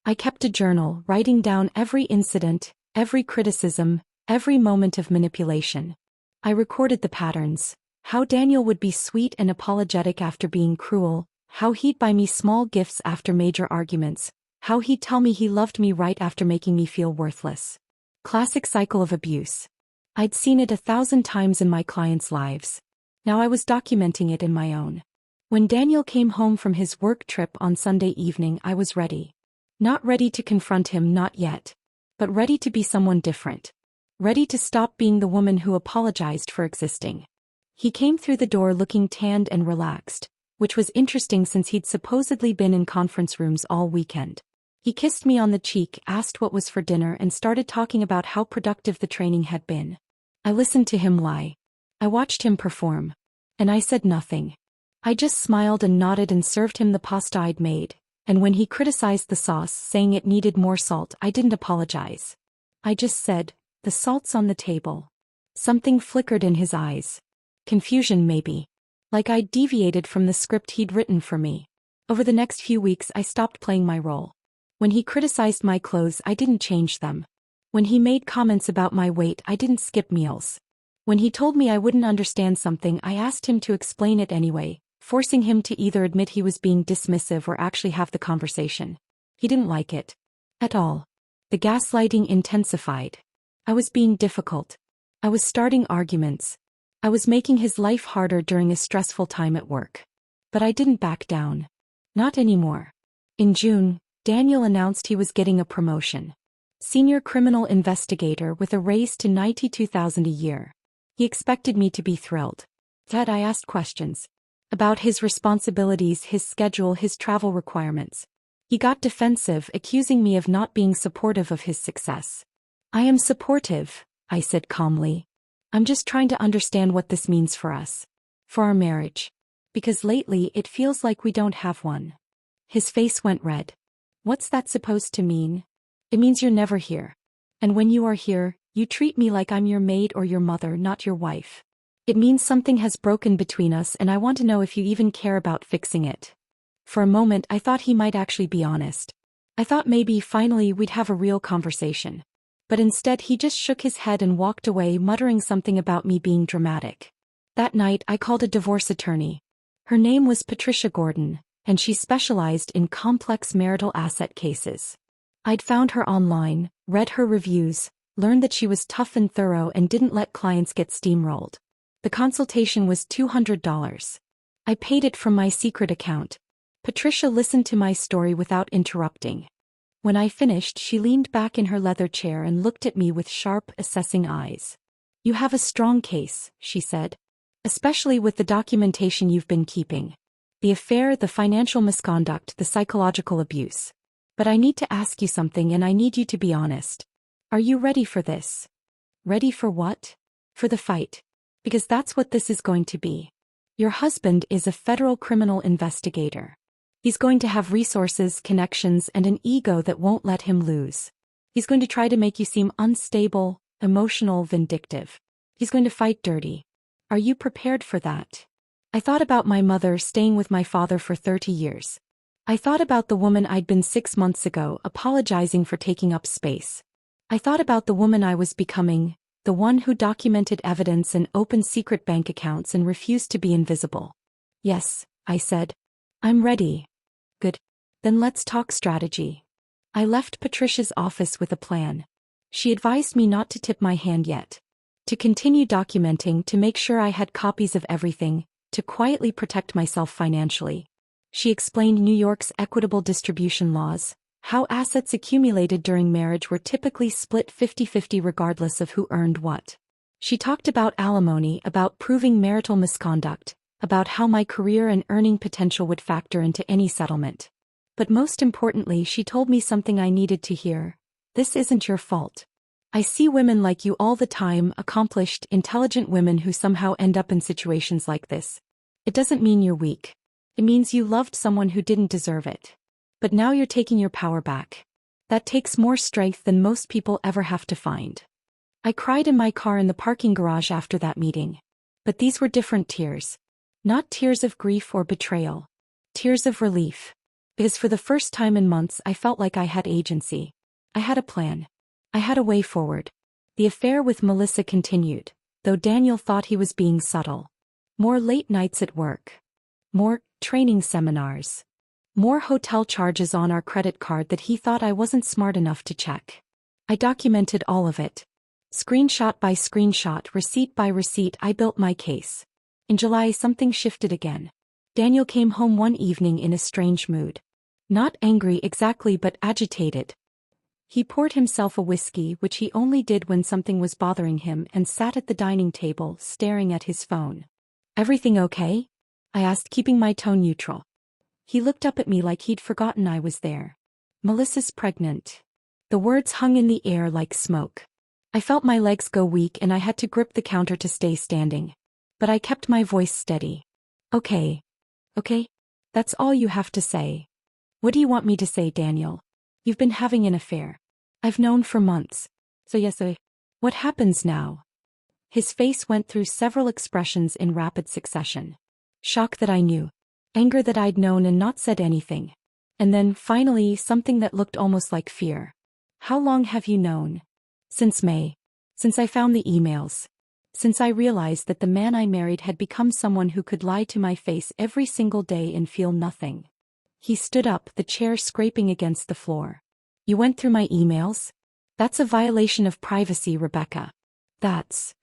I kept a journal, writing down every incident, every criticism, every moment of manipulation. I recorded the patterns. How Daniel would be sweet and apologetic after being cruel, how he'd buy me small gifts after major arguments, how he'd tell me he loved me right after making me feel worthless. Classic cycle of abuse. I'd seen it 1,000 times in my clients' lives. Now I was documenting it in my own. When Daniel came home from his work trip on Sunday evening, I was ready. Not ready to confront him, not yet. But ready to be someone different. Ready to stop being the woman who apologized for existing. He came through the door looking tanned and relaxed, which was interesting since he'd supposedly been in conference rooms all weekend. He kissed me on the cheek, asked what was for dinner, and started talking about how productive the training had been. I listened to him lie. I watched him perform. And I said nothing. I just smiled and nodded and served him the pasta I'd made, and when he criticized the sauce, saying it needed more salt, I didn't apologize. I just said, "The salt's on the table." Something flickered in his eyes. Confusion, maybe. Like I'd deviated from the script he'd written for me. Over the next few weeks, I stopped playing my role. When he criticized my clothes, I didn't change them. When he made comments about my weight, I didn't skip meals. When he told me I wouldn't understand something, I asked him to explain it anyway, forcing him to either admit he was being dismissive or actually have the conversation. He didn't like it. At all. The gaslighting intensified. I was being difficult. I was starting arguments. I was making his life harder during a stressful time at work. But I didn't back down. Not anymore. In June, Daniel announced he was getting a promotion. Senior criminal investigator with a raise to $92,000 a year. He expected me to be thrilled. That I asked questions. About his responsibilities, his schedule, his travel requirements. He got defensive, accusing me of not being supportive of his success. "I am supportive," I said calmly. "I'm just trying to understand what this means for us. For our marriage. Because lately it feels like we don't have one." His face went red. "What's that supposed to mean?" "It means you're never here. And when you are here, you treat me like I'm your maid or your mother, not your wife. It means something has broken between us, and I want to know if you even care about fixing it." For a moment I thought he might actually be honest. I thought maybe finally we'd have a real conversation. But instead he just shook his head and walked away, muttering something about me being dramatic. That night I called a divorce attorney. Her name was Patricia Gordon, and she specialized in complex marital asset cases. I'd found her online, read her reviews, learned that she was tough and thorough and didn't let clients get steamrolled. The consultation was $200. I paid it from my secret account. Patricia listened to my story without interrupting. When I finished, she leaned back in her leather chair and looked at me with sharp, assessing eyes. "You have a strong case," she said. "Especially with the documentation you've been keeping. The affair, the financial misconduct, the psychological abuse. But I need to ask you something, and I need you to be honest. Are you ready for this?" "Ready for what?" "For the fight. Because that's what this is going to be. Your husband is a federal criminal investigator. He's going to have resources, connections, and an ego that won't let him lose. He's going to try to make you seem unstable, emotional, vindictive. He's going to fight dirty. Are you prepared for that?" I thought about my mother staying with my father for 30 years. I thought about the woman I'd been 6 months ago, apologizing for taking up space. I thought about the woman I was becoming, the one who documented evidence and opened secret bank accounts and refused to be invisible. "Yes," I said. "I'm ready." "Good. Then let's talk strategy." I left Patricia's office with a plan. She advised me not to tip my hand yet. To continue documenting, to make sure I had copies of everything, to quietly protect myself financially. She explained New York's equitable distribution laws, How assets accumulated during marriage were typically split 50-50 regardless of who earned what. She talked about alimony, about proving marital misconduct, about how my career and earning potential would factor into any settlement. But most importantly, she told me something I needed to hear. This isn't your fault. I see women like you all the time, accomplished, intelligent women who somehow end up in situations like this. It doesn't mean you're weak. It means you loved someone who didn't deserve it. But now you're taking your power back. That takes more strength than most people ever have to find. I cried in my car in the parking garage after that meeting. But these were different tears. Not tears of grief or betrayal. Tears of relief. Because for the first time in months I felt like I had agency. I had a plan. I had a way forward. The affair with Melissa continued, though Daniel thought he was being subtle. More late nights at work. More training seminars. More hotel charges on our credit card that he thought I wasn't smart enough to check. I documented all of it. Screenshot by screenshot, receipt by receipt, I built my case. In July, something shifted again. Daniel came home one evening in a strange mood. Not angry exactly, but agitated. He poured himself a whiskey, which he only did when something was bothering him, and sat at the dining table, staring at his phone. "Everything okay?" I asked, keeping my tone neutral. He looked up at me like he'd forgotten I was there. "Melissa's pregnant." The words hung in the air like smoke. I felt my legs go weak and I had to grip the counter to stay standing. But I kept my voice steady. "Okay. Okay? That's all you have to say." "What do you want me to say, Daniel? You've been having an affair. I've known for months. So yes, what happens now?" His face went through several expressions in rapid succession. Shock that I knew. Anger that I'd known and not said anything. And then, finally, something that looked almost like fear. "How long have you known?" "Since May. Since I found the emails. Since I realized that the man I married had become someone who could lie to my face every single day and feel nothing." He stood up, the chair scraping against the floor. "You went through my emails? That's a violation of privacy, Rebecca. That's..."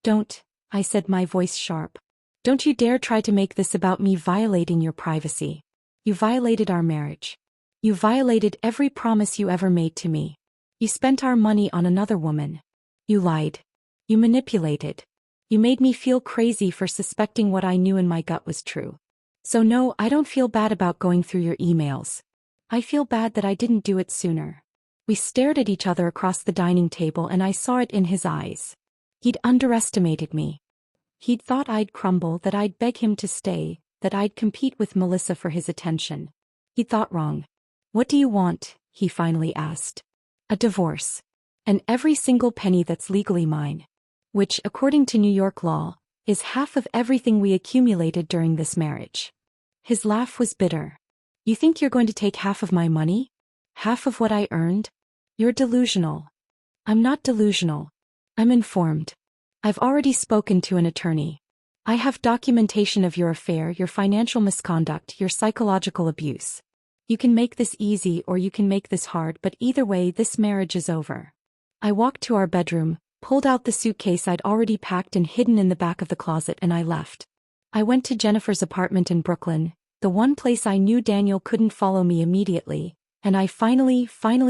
"Don't," I said, my voice sharp. "Don't you dare try to make this about me violating your privacy. You violated our marriage. You violated every promise you ever made to me. You spent our money on another woman. You lied. You manipulated. You made me feel crazy for suspecting what I knew in my gut was true. So no, I don't feel bad about going through your emails. I feel bad that I didn't do it sooner." We stared at each other across the dining table and I saw it in his eyes. He'd underestimated me. He'd thought I'd crumble, that I'd beg him to stay, that I'd compete with Melissa for his attention. He'd thought wrong. "What do you want?" he finally asked. "A divorce. And every single penny that's legally mine. Which, according to New York law, is half of everything we accumulated during this marriage." His laugh was bitter. "You think you're going to take half of my money? Half of what I earned? You're delusional." "I'm not delusional. I'm informed. I've already spoken to an attorney. I have documentation of your affair, your financial misconduct, your psychological abuse. You can make this easy or you can make this hard, but either way, this marriage is over." I walked to our bedroom, pulled out the suitcase I'd already packed and hidden in the back of the closet, and I left. I went to Jennifer's apartment in Brooklyn, the one place I knew Daniel couldn't follow me immediately, and I finally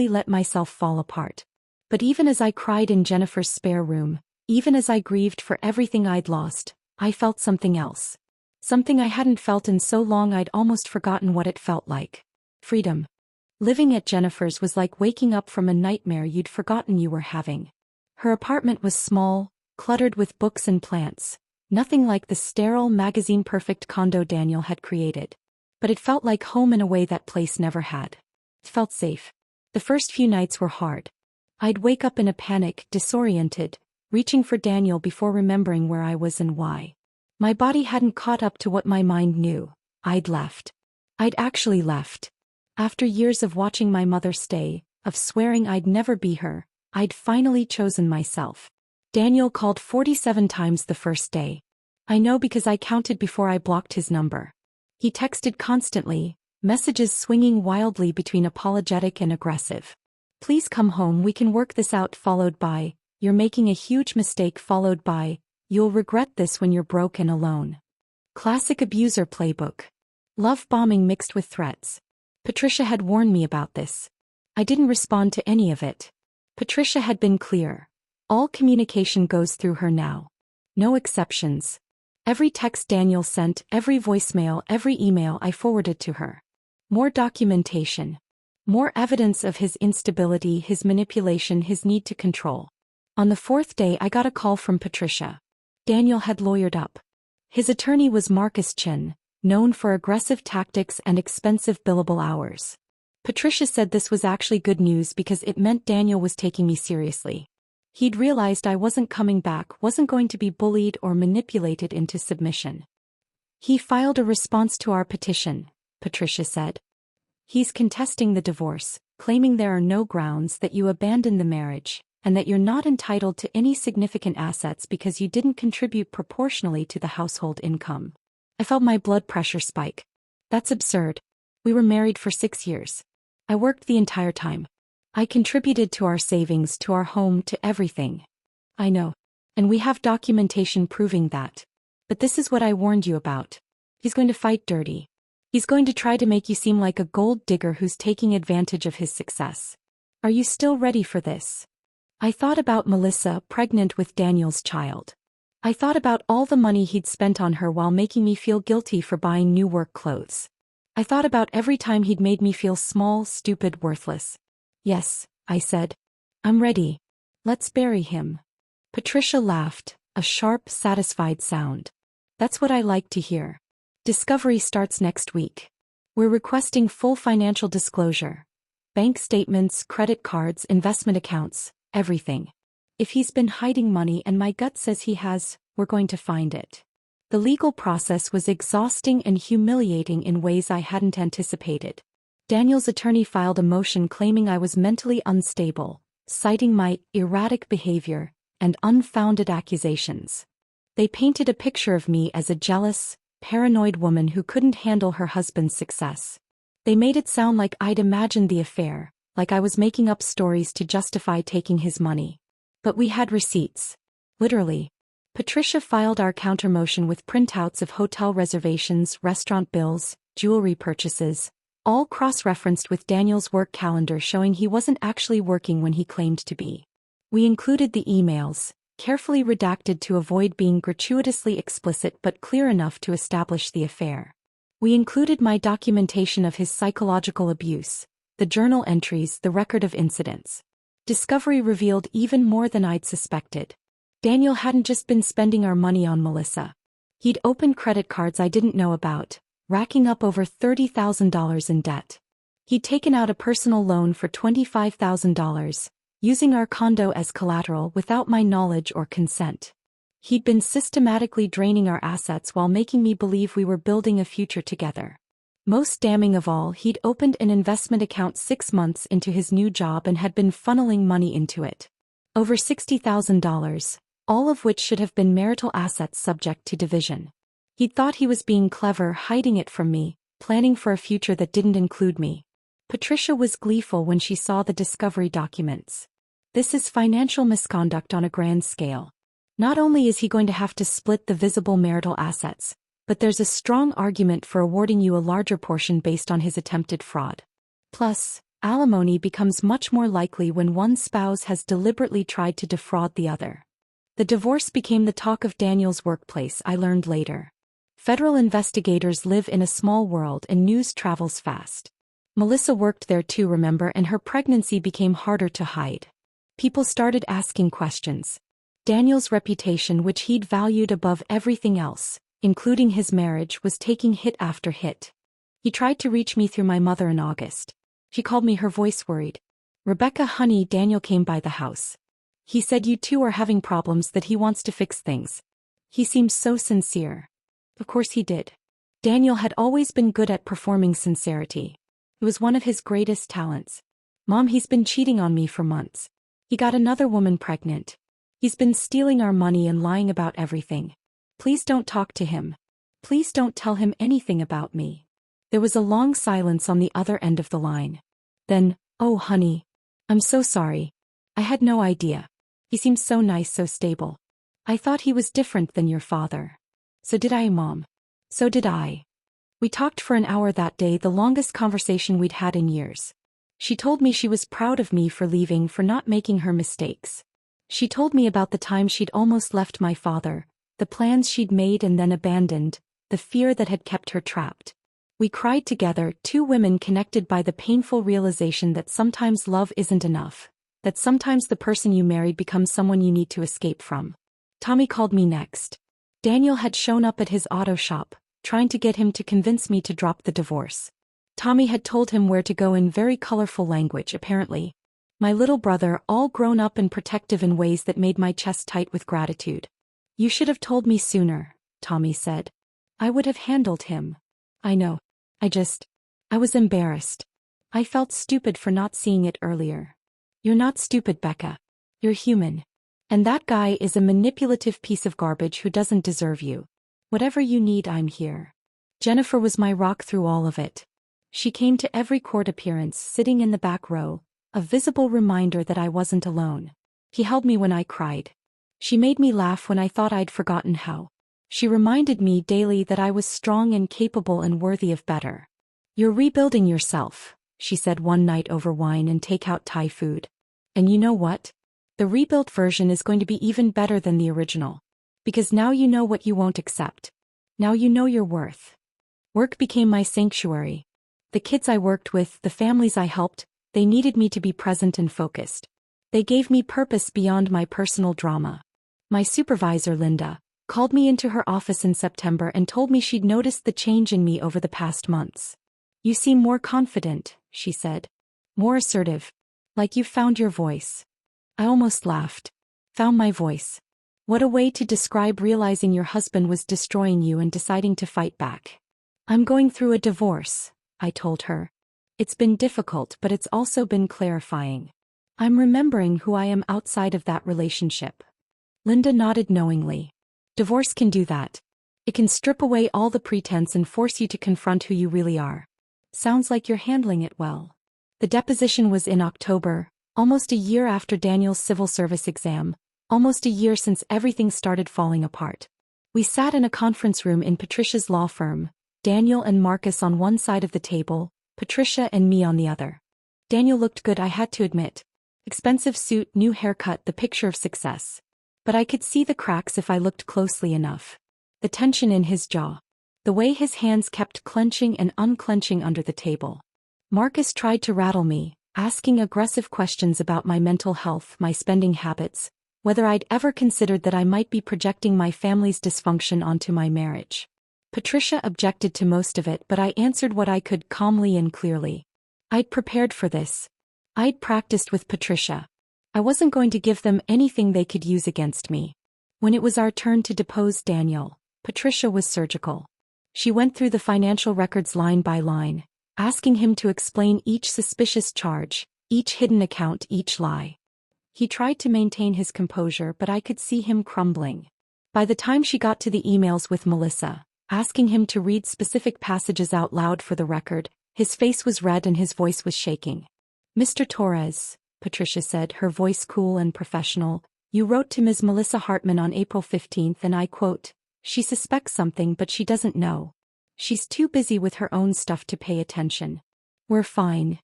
let myself fall apart. But even as I cried in Jennifer's spare room, even as I grieved for everything I'd lost, I felt something else. Something I hadn't felt in so long I'd almost forgotten what it felt like. Freedom. Living at Jennifer's was like waking up from a nightmare you'd forgotten you were having. Her apartment was small, cluttered with books and plants, nothing like the sterile, magazine-perfect condo Daniel had created. But it felt like home in a way that place never had. It felt safe. The first few nights were hard. I'd wake up in a panic, disoriented, reaching for Daniel before remembering where I was and why. My body hadn't caught up to what my mind knew. I'd left. I'd actually left. After years of watching my mother stay, of swearing I'd never be her, I'd finally chosen myself. Daniel called 47 times the first day. I know because I counted before I blocked his number. He texted constantly, messages swinging wildly between apologetic and aggressive. "Please come home, we can work this out," followed by, "You're making a huge mistake," followed by, "You'll regret this when you're broke and alone." Classic abuser playbook. Love bombing mixed with threats. Patricia had warned me about this. I didn't respond to any of it. Patricia had been clear. All communication goes through her now. No exceptions. Every text Daniel sent, every voicemail, every email I forwarded to her. More documentation. More evidence of his instability, his manipulation, his need to control. On the fourth day I got a call from Patricia. Daniel had lawyered up. His attorney was Marcus Chin, known for aggressive tactics and expensive billable hours. Patricia said this was actually good news because it meant Daniel was taking me seriously. He'd realized I wasn't coming back, wasn't going to be bullied or manipulated into submission. He filed a response to our petition, Patricia said. He's contesting the divorce, claiming there are no grounds that you abandon the marriage, and that you're not entitled to any significant assets because you didn't contribute proportionally to the household income. I felt my blood pressure spike. That's absurd. We were married for 6 years. I worked the entire time. I contributed to our savings, to our home, to everything. I know. And we have documentation proving that. But this is what I warned you about. He's going to fight dirty. He's going to try to make you seem like a gold digger who's taking advantage of his success. Are you still ready for this? I thought about Melissa, pregnant with Daniel's child. I thought about all the money he'd spent on her while making me feel guilty for buying new work clothes. I thought about every time he'd made me feel small, stupid, worthless. Yes, I said. I'm ready. Let's bury him. Patricia laughed, a sharp, satisfied sound. That's what I like to hear. Discovery starts next week. We're requesting full financial disclosure. Bank statements, credit cards, investment accounts, everything. If he's been hiding money and my gut says he has, we're going to find it. The legal process was exhausting and humiliating in ways I hadn't anticipated. Daniel's attorney filed a motion claiming I was mentally unstable, citing my erratic behavior and unfounded accusations. They painted a picture of me as a jealous, paranoid woman who couldn't handle her husband's success. They made it sound like I'd imagined the affair, like I was making up stories to justify taking his money. But we had receipts. Literally. Patricia filed our countermotion with printouts of hotel reservations, restaurant bills, jewelry purchases, all cross-referenced with Daniel's work calendar showing he wasn't actually working when he claimed to be. We included the emails, carefully redacted to avoid being gratuitously explicit but clear enough to establish the affair. We included my documentation of his psychological abuse, the journal entries, the record of incidents. Discovery revealed even more than I'd suspected. Daniel hadn't just been spending our money on Melissa. He'd opened credit cards I didn't know about, racking up over $30,000 in debt. He'd taken out a personal loan for $25,000, using our condo as collateral without my knowledge or consent. He'd been systematically draining our assets while making me believe we were building a future together. Most damning of all, he'd opened an investment account 6 months into his new job and had been funneling money into it. Over $60,000, all of which should have been marital assets subject to division. He'd thought he was being clever, hiding it from me, planning for a future that didn't include me. Patricia was gleeful when she saw the discovery documents. This is financial misconduct on a grand scale. Not only is he going to have to split the visible marital assets, but there's a strong argument for awarding you a larger portion based on his attempted fraud. Plus, alimony becomes much more likely when one spouse has deliberately tried to defraud the other. The divorce became the talk of Daniel's workplace, I learned later. Federal investigators live in a small world and news travels fast. Melissa worked there too, remember, and her pregnancy became harder to hide. People started asking questions. Daniel's reputation, which he'd valued above everything else, including his marriage, was taking hit after hit. He tried to reach me through my mother in August. She called me, her voice worried. "Rebecca, honey," Daniel came by the house. He said, "You two are having problems, that he wants to fix things." He seemed so sincere. Of course he did. Daniel had always been good at performing sincerity. It was one of his greatest talents. "Mom, he's been cheating on me for months. He got another woman pregnant. He's been stealing our money and lying about everything. Please don't talk to him. Please don't tell him anything about me." There was a long silence on the other end of the line. Then, "Oh, honey. I'm so sorry. I had no idea. He seems so nice, so stable. I thought he was different than your father." "So did I, Mom. So did I." We talked for an hour that day, the longest conversation we'd had in years. She told me she was proud of me for leaving, for not making her mistakes. She told me about the time she'd almost left my father, the plans she'd made and then abandoned, the fear that had kept her trapped. We cried together, two women connected by the painful realization that sometimes love isn't enough, that sometimes the person you married becomes someone you need to escape from. Tommy called me next. Daniel had shown up at his auto shop, trying to get him to convince me to drop the divorce. Tommy had told him where to go in very colorful language, apparently. My little brother, all grown up and protective in ways that made my chest tight with gratitude. "You should have told me sooner," Tommy said. "I would have handled him." "I know. I was embarrassed. I felt stupid for not seeing it earlier." "You're not stupid, Becca. You're human. And that guy is a manipulative piece of garbage who doesn't deserve you. Whatever you need, I'm here." Jennifer was my rock through all of it. She came to every court appearance, sitting in the back row, a visible reminder that I wasn't alone. He held me when I cried. She made me laugh when I thought I'd forgotten how. She reminded me daily that I was strong and capable and worthy of better. "You're rebuilding yourself," she said one night over wine and takeout Thai food. "And you know what? The rebuilt version is going to be even better than the original. Because now you know what you won't accept. Now you know your worth." Work became my sanctuary. The kids I worked with, the families I helped, they needed me to be present and focused. They gave me purpose beyond my personal drama. My supervisor, Linda, called me into her office in September and told me she'd noticed the change in me over the past months. "You seem more confident," she said. "More assertive. Like you've found your voice." I almost laughed. Found my voice. What a way to describe realizing your husband was destroying you and deciding to fight back. "I'm going through a divorce," I told her. "It's been difficult, but it's also been clarifying. I'm remembering who I am outside of that relationship." Linda nodded knowingly. Divorce can do that. It can strip away all the pretense and force you to confront who you really are. Sounds like you're handling it well. The deposition was in October, almost a year after Daniel's civil service exam, almost a year since everything started falling apart. We sat in a conference room in Patricia's law firm, Daniel and Marcus on one side of the table, Patricia and me on the other. Daniel looked good, I had to admit. Expensive suit, new haircut, the picture of success. But I could see the cracks if I looked closely enough. The tension in his jaw. The way his hands kept clenching and unclenching under the table. Marcus tried to rattle me, asking aggressive questions about my mental health, my spending habits, whether I'd ever considered that I might be projecting my family's dysfunction onto my marriage. Patricia objected to most of it, but I answered what I could calmly and clearly. I'd prepared for this. I'd practiced with Patricia. I wasn't going to give them anything they could use against me. When it was our turn to depose Daniel, Patricia was surgical. She went through the financial records line by line, asking him to explain each suspicious charge, each hidden account, each lie. He tried to maintain his composure, but I could see him crumbling. By the time she got to the emails with Melissa, asking him to read specific passages out loud for the record, his face was red and his voice was shaking. "Mr. Torres," Patricia said, her voice cool and professional, "you wrote to Ms. Melissa Hartman on April 15th and I quote, 'She suspects something but she doesn't know. She's too busy with her own stuff to pay attention. We're fine.'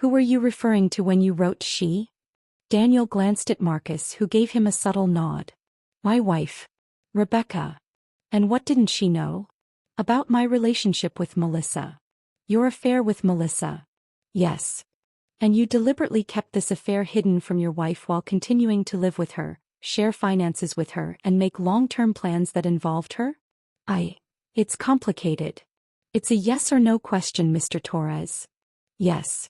Who were you referring to when you wrote she?" Daniel glanced at Marcus, who gave him a subtle nod. "My wife. Rebecca. And what didn't she know?" "About my relationship with Melissa." "Your affair with Melissa?" "Yes. And you deliberately kept this affair hidden from your wife while continuing to live with her, share finances with her, and make long-term plans that involved her?" It's complicated. It's a yes or no question, Mr. Torres." "Yes."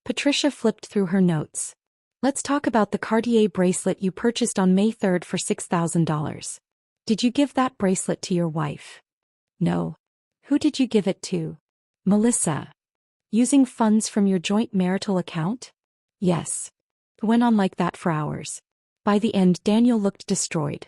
Patricia flipped through her notes. "Let's talk about the Cartier bracelet you purchased on May 3rd for $6,000. Did you give that bracelet to your wife?" "No." "Who did you give it to?" "Melissa." "Using funds from your joint marital account?" "Yes." It went on like that for hours. By the end, Daniel looked destroyed.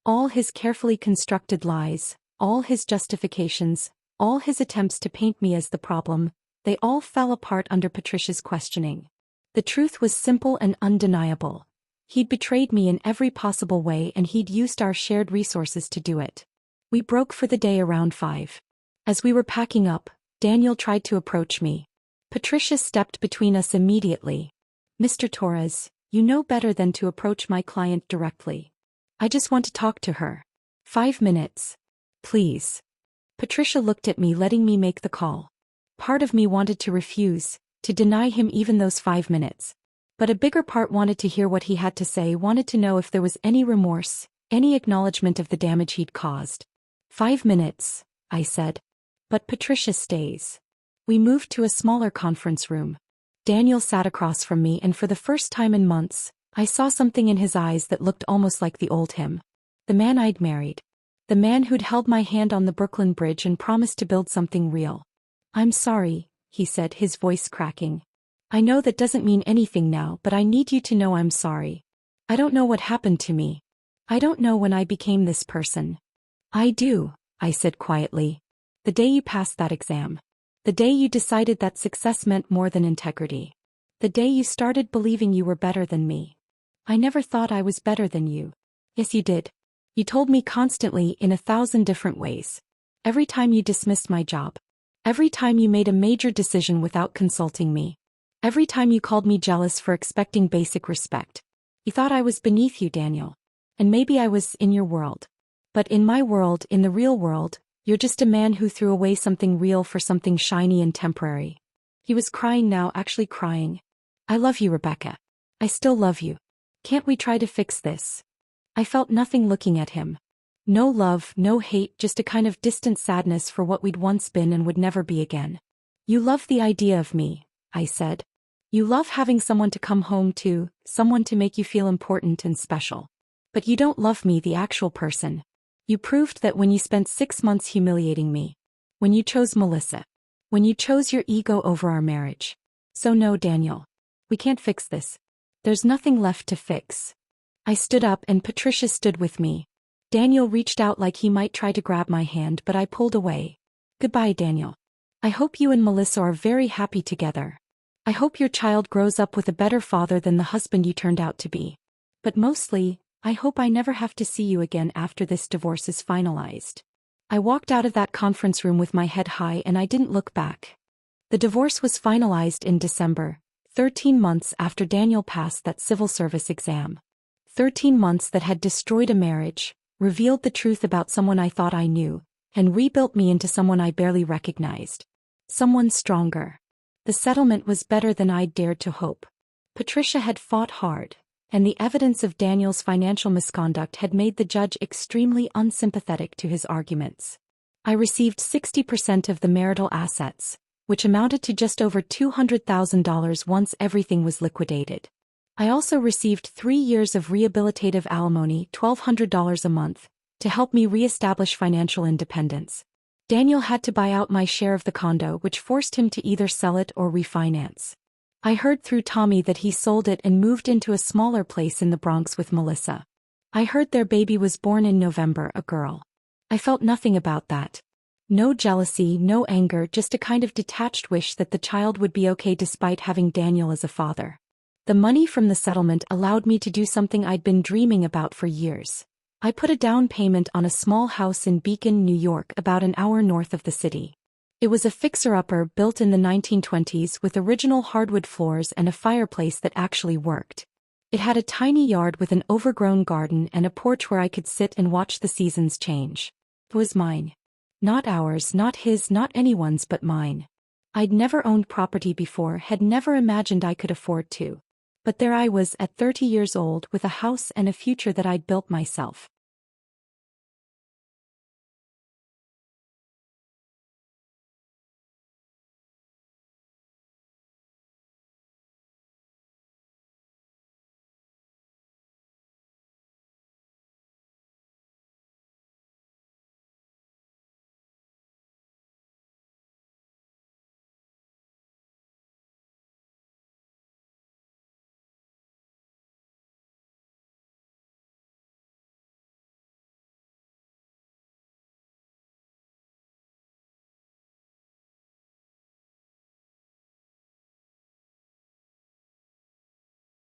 All his carefully constructed lies, all his justifications, all his attempts to paint me as the problem, they all fell apart under Patricia's questioning. The truth was simple and undeniable. He'd betrayed me in every possible way and he'd used our shared resources to do it. We broke for the day around 5. As we were packing up, Daniel tried to approach me. Patricia stepped between us immediately. Mr. Torres, you know better than to approach my client directly. I just want to talk to her. 5 minutes. Please. Patricia looked at me, letting me make the call. Part of me wanted to refuse, to deny him even those 5 minutes. But a bigger part wanted to hear what he had to say, wanted to know if there was any remorse, any acknowledgement of the damage he'd caused. 5 minutes, I said. But Patricia stays. We moved to a smaller conference room. Daniel sat across from me, and for the first time in months, I saw something in his eyes that looked almost like the old him. The man I'd married. The man who'd held my hand on the Brooklyn Bridge and promised to build something real. I'm sorry, he said, his voice cracking. I know that doesn't mean anything now, but I need you to know I'm sorry. I don't know what happened to me. I don't know when I became this person. I do, I said quietly. The day you passed that exam. The day you decided that success meant more than integrity. The day you started believing you were better than me. I never thought I was better than you. Yes, you did. You told me constantly in 1,000 different ways. Every time you dismissed my job. Every time you made a major decision without consulting me. Every time you called me jealous for expecting basic respect. You thought I was beneath you, Daniel. And maybe I was in your world. But in my world, in the real world, you're just a man who threw away something real for something shiny and temporary. He was crying now, actually crying. I love you, Rebecca. I still love you. Can't we try to fix this? I felt nothing looking at him. No love, no hate, just a kind of distant sadness for what we'd once been and would never be again. You love the idea of me, I said. You love having someone to come home to, someone to make you feel important and special. But you don't love me, the actual person. You proved that when you spent 6 months humiliating me. When you chose Melissa. When you chose your ego over our marriage. So no, Daniel. We can't fix this. There's nothing left to fix. I stood up and Patricia stood with me. Daniel reached out like he might try to grab my hand, but I pulled away. Goodbye, Daniel. I hope you and Melissa are very happy together. I hope your child grows up with a better father than the husband you turned out to be. But mostly, I hope I never have to see you again after this divorce is finalized. I walked out of that conference room with my head high and I didn't look back. The divorce was finalized in December, 13 months after Daniel passed that civil service exam. 13 months that had destroyed a marriage, revealed the truth about someone I thought I knew, and rebuilt me into someone I barely recognized. Someone stronger. The settlement was better than I'd dared to hope. Patricia had fought hard, and the evidence of Daniel's financial misconduct had made the judge extremely unsympathetic to his arguments. I received 60% of the marital assets, which amounted to just over $200,000 once everything was liquidated. I also received 3 years of rehabilitative alimony, $1,200 a month, to help me reestablish financial independence. Daniel had to buy out my share of the condo, which forced him to either sell it or refinance. I heard through Tommy that he sold it and moved into a smaller place in the Bronx with Melissa. I heard their baby was born in November, a girl. I felt nothing about that. No jealousy, no anger, just a kind of detached wish that the child would be okay despite having Daniel as a father. The money from the settlement allowed me to do something I'd been dreaming about for years. I put a down payment on a small house in Beacon, New York, about an hour north of the city. It was a fixer-upper built in the 1920s with original hardwood floors and a fireplace that actually worked. It had a tiny yard with an overgrown garden and a porch where I could sit and watch the seasons change. It was mine. Not ours, not his, not anyone's but mine. I'd never owned property before, had never imagined I could afford to. But there I was at 30 years old with a house and a future that I'd built myself.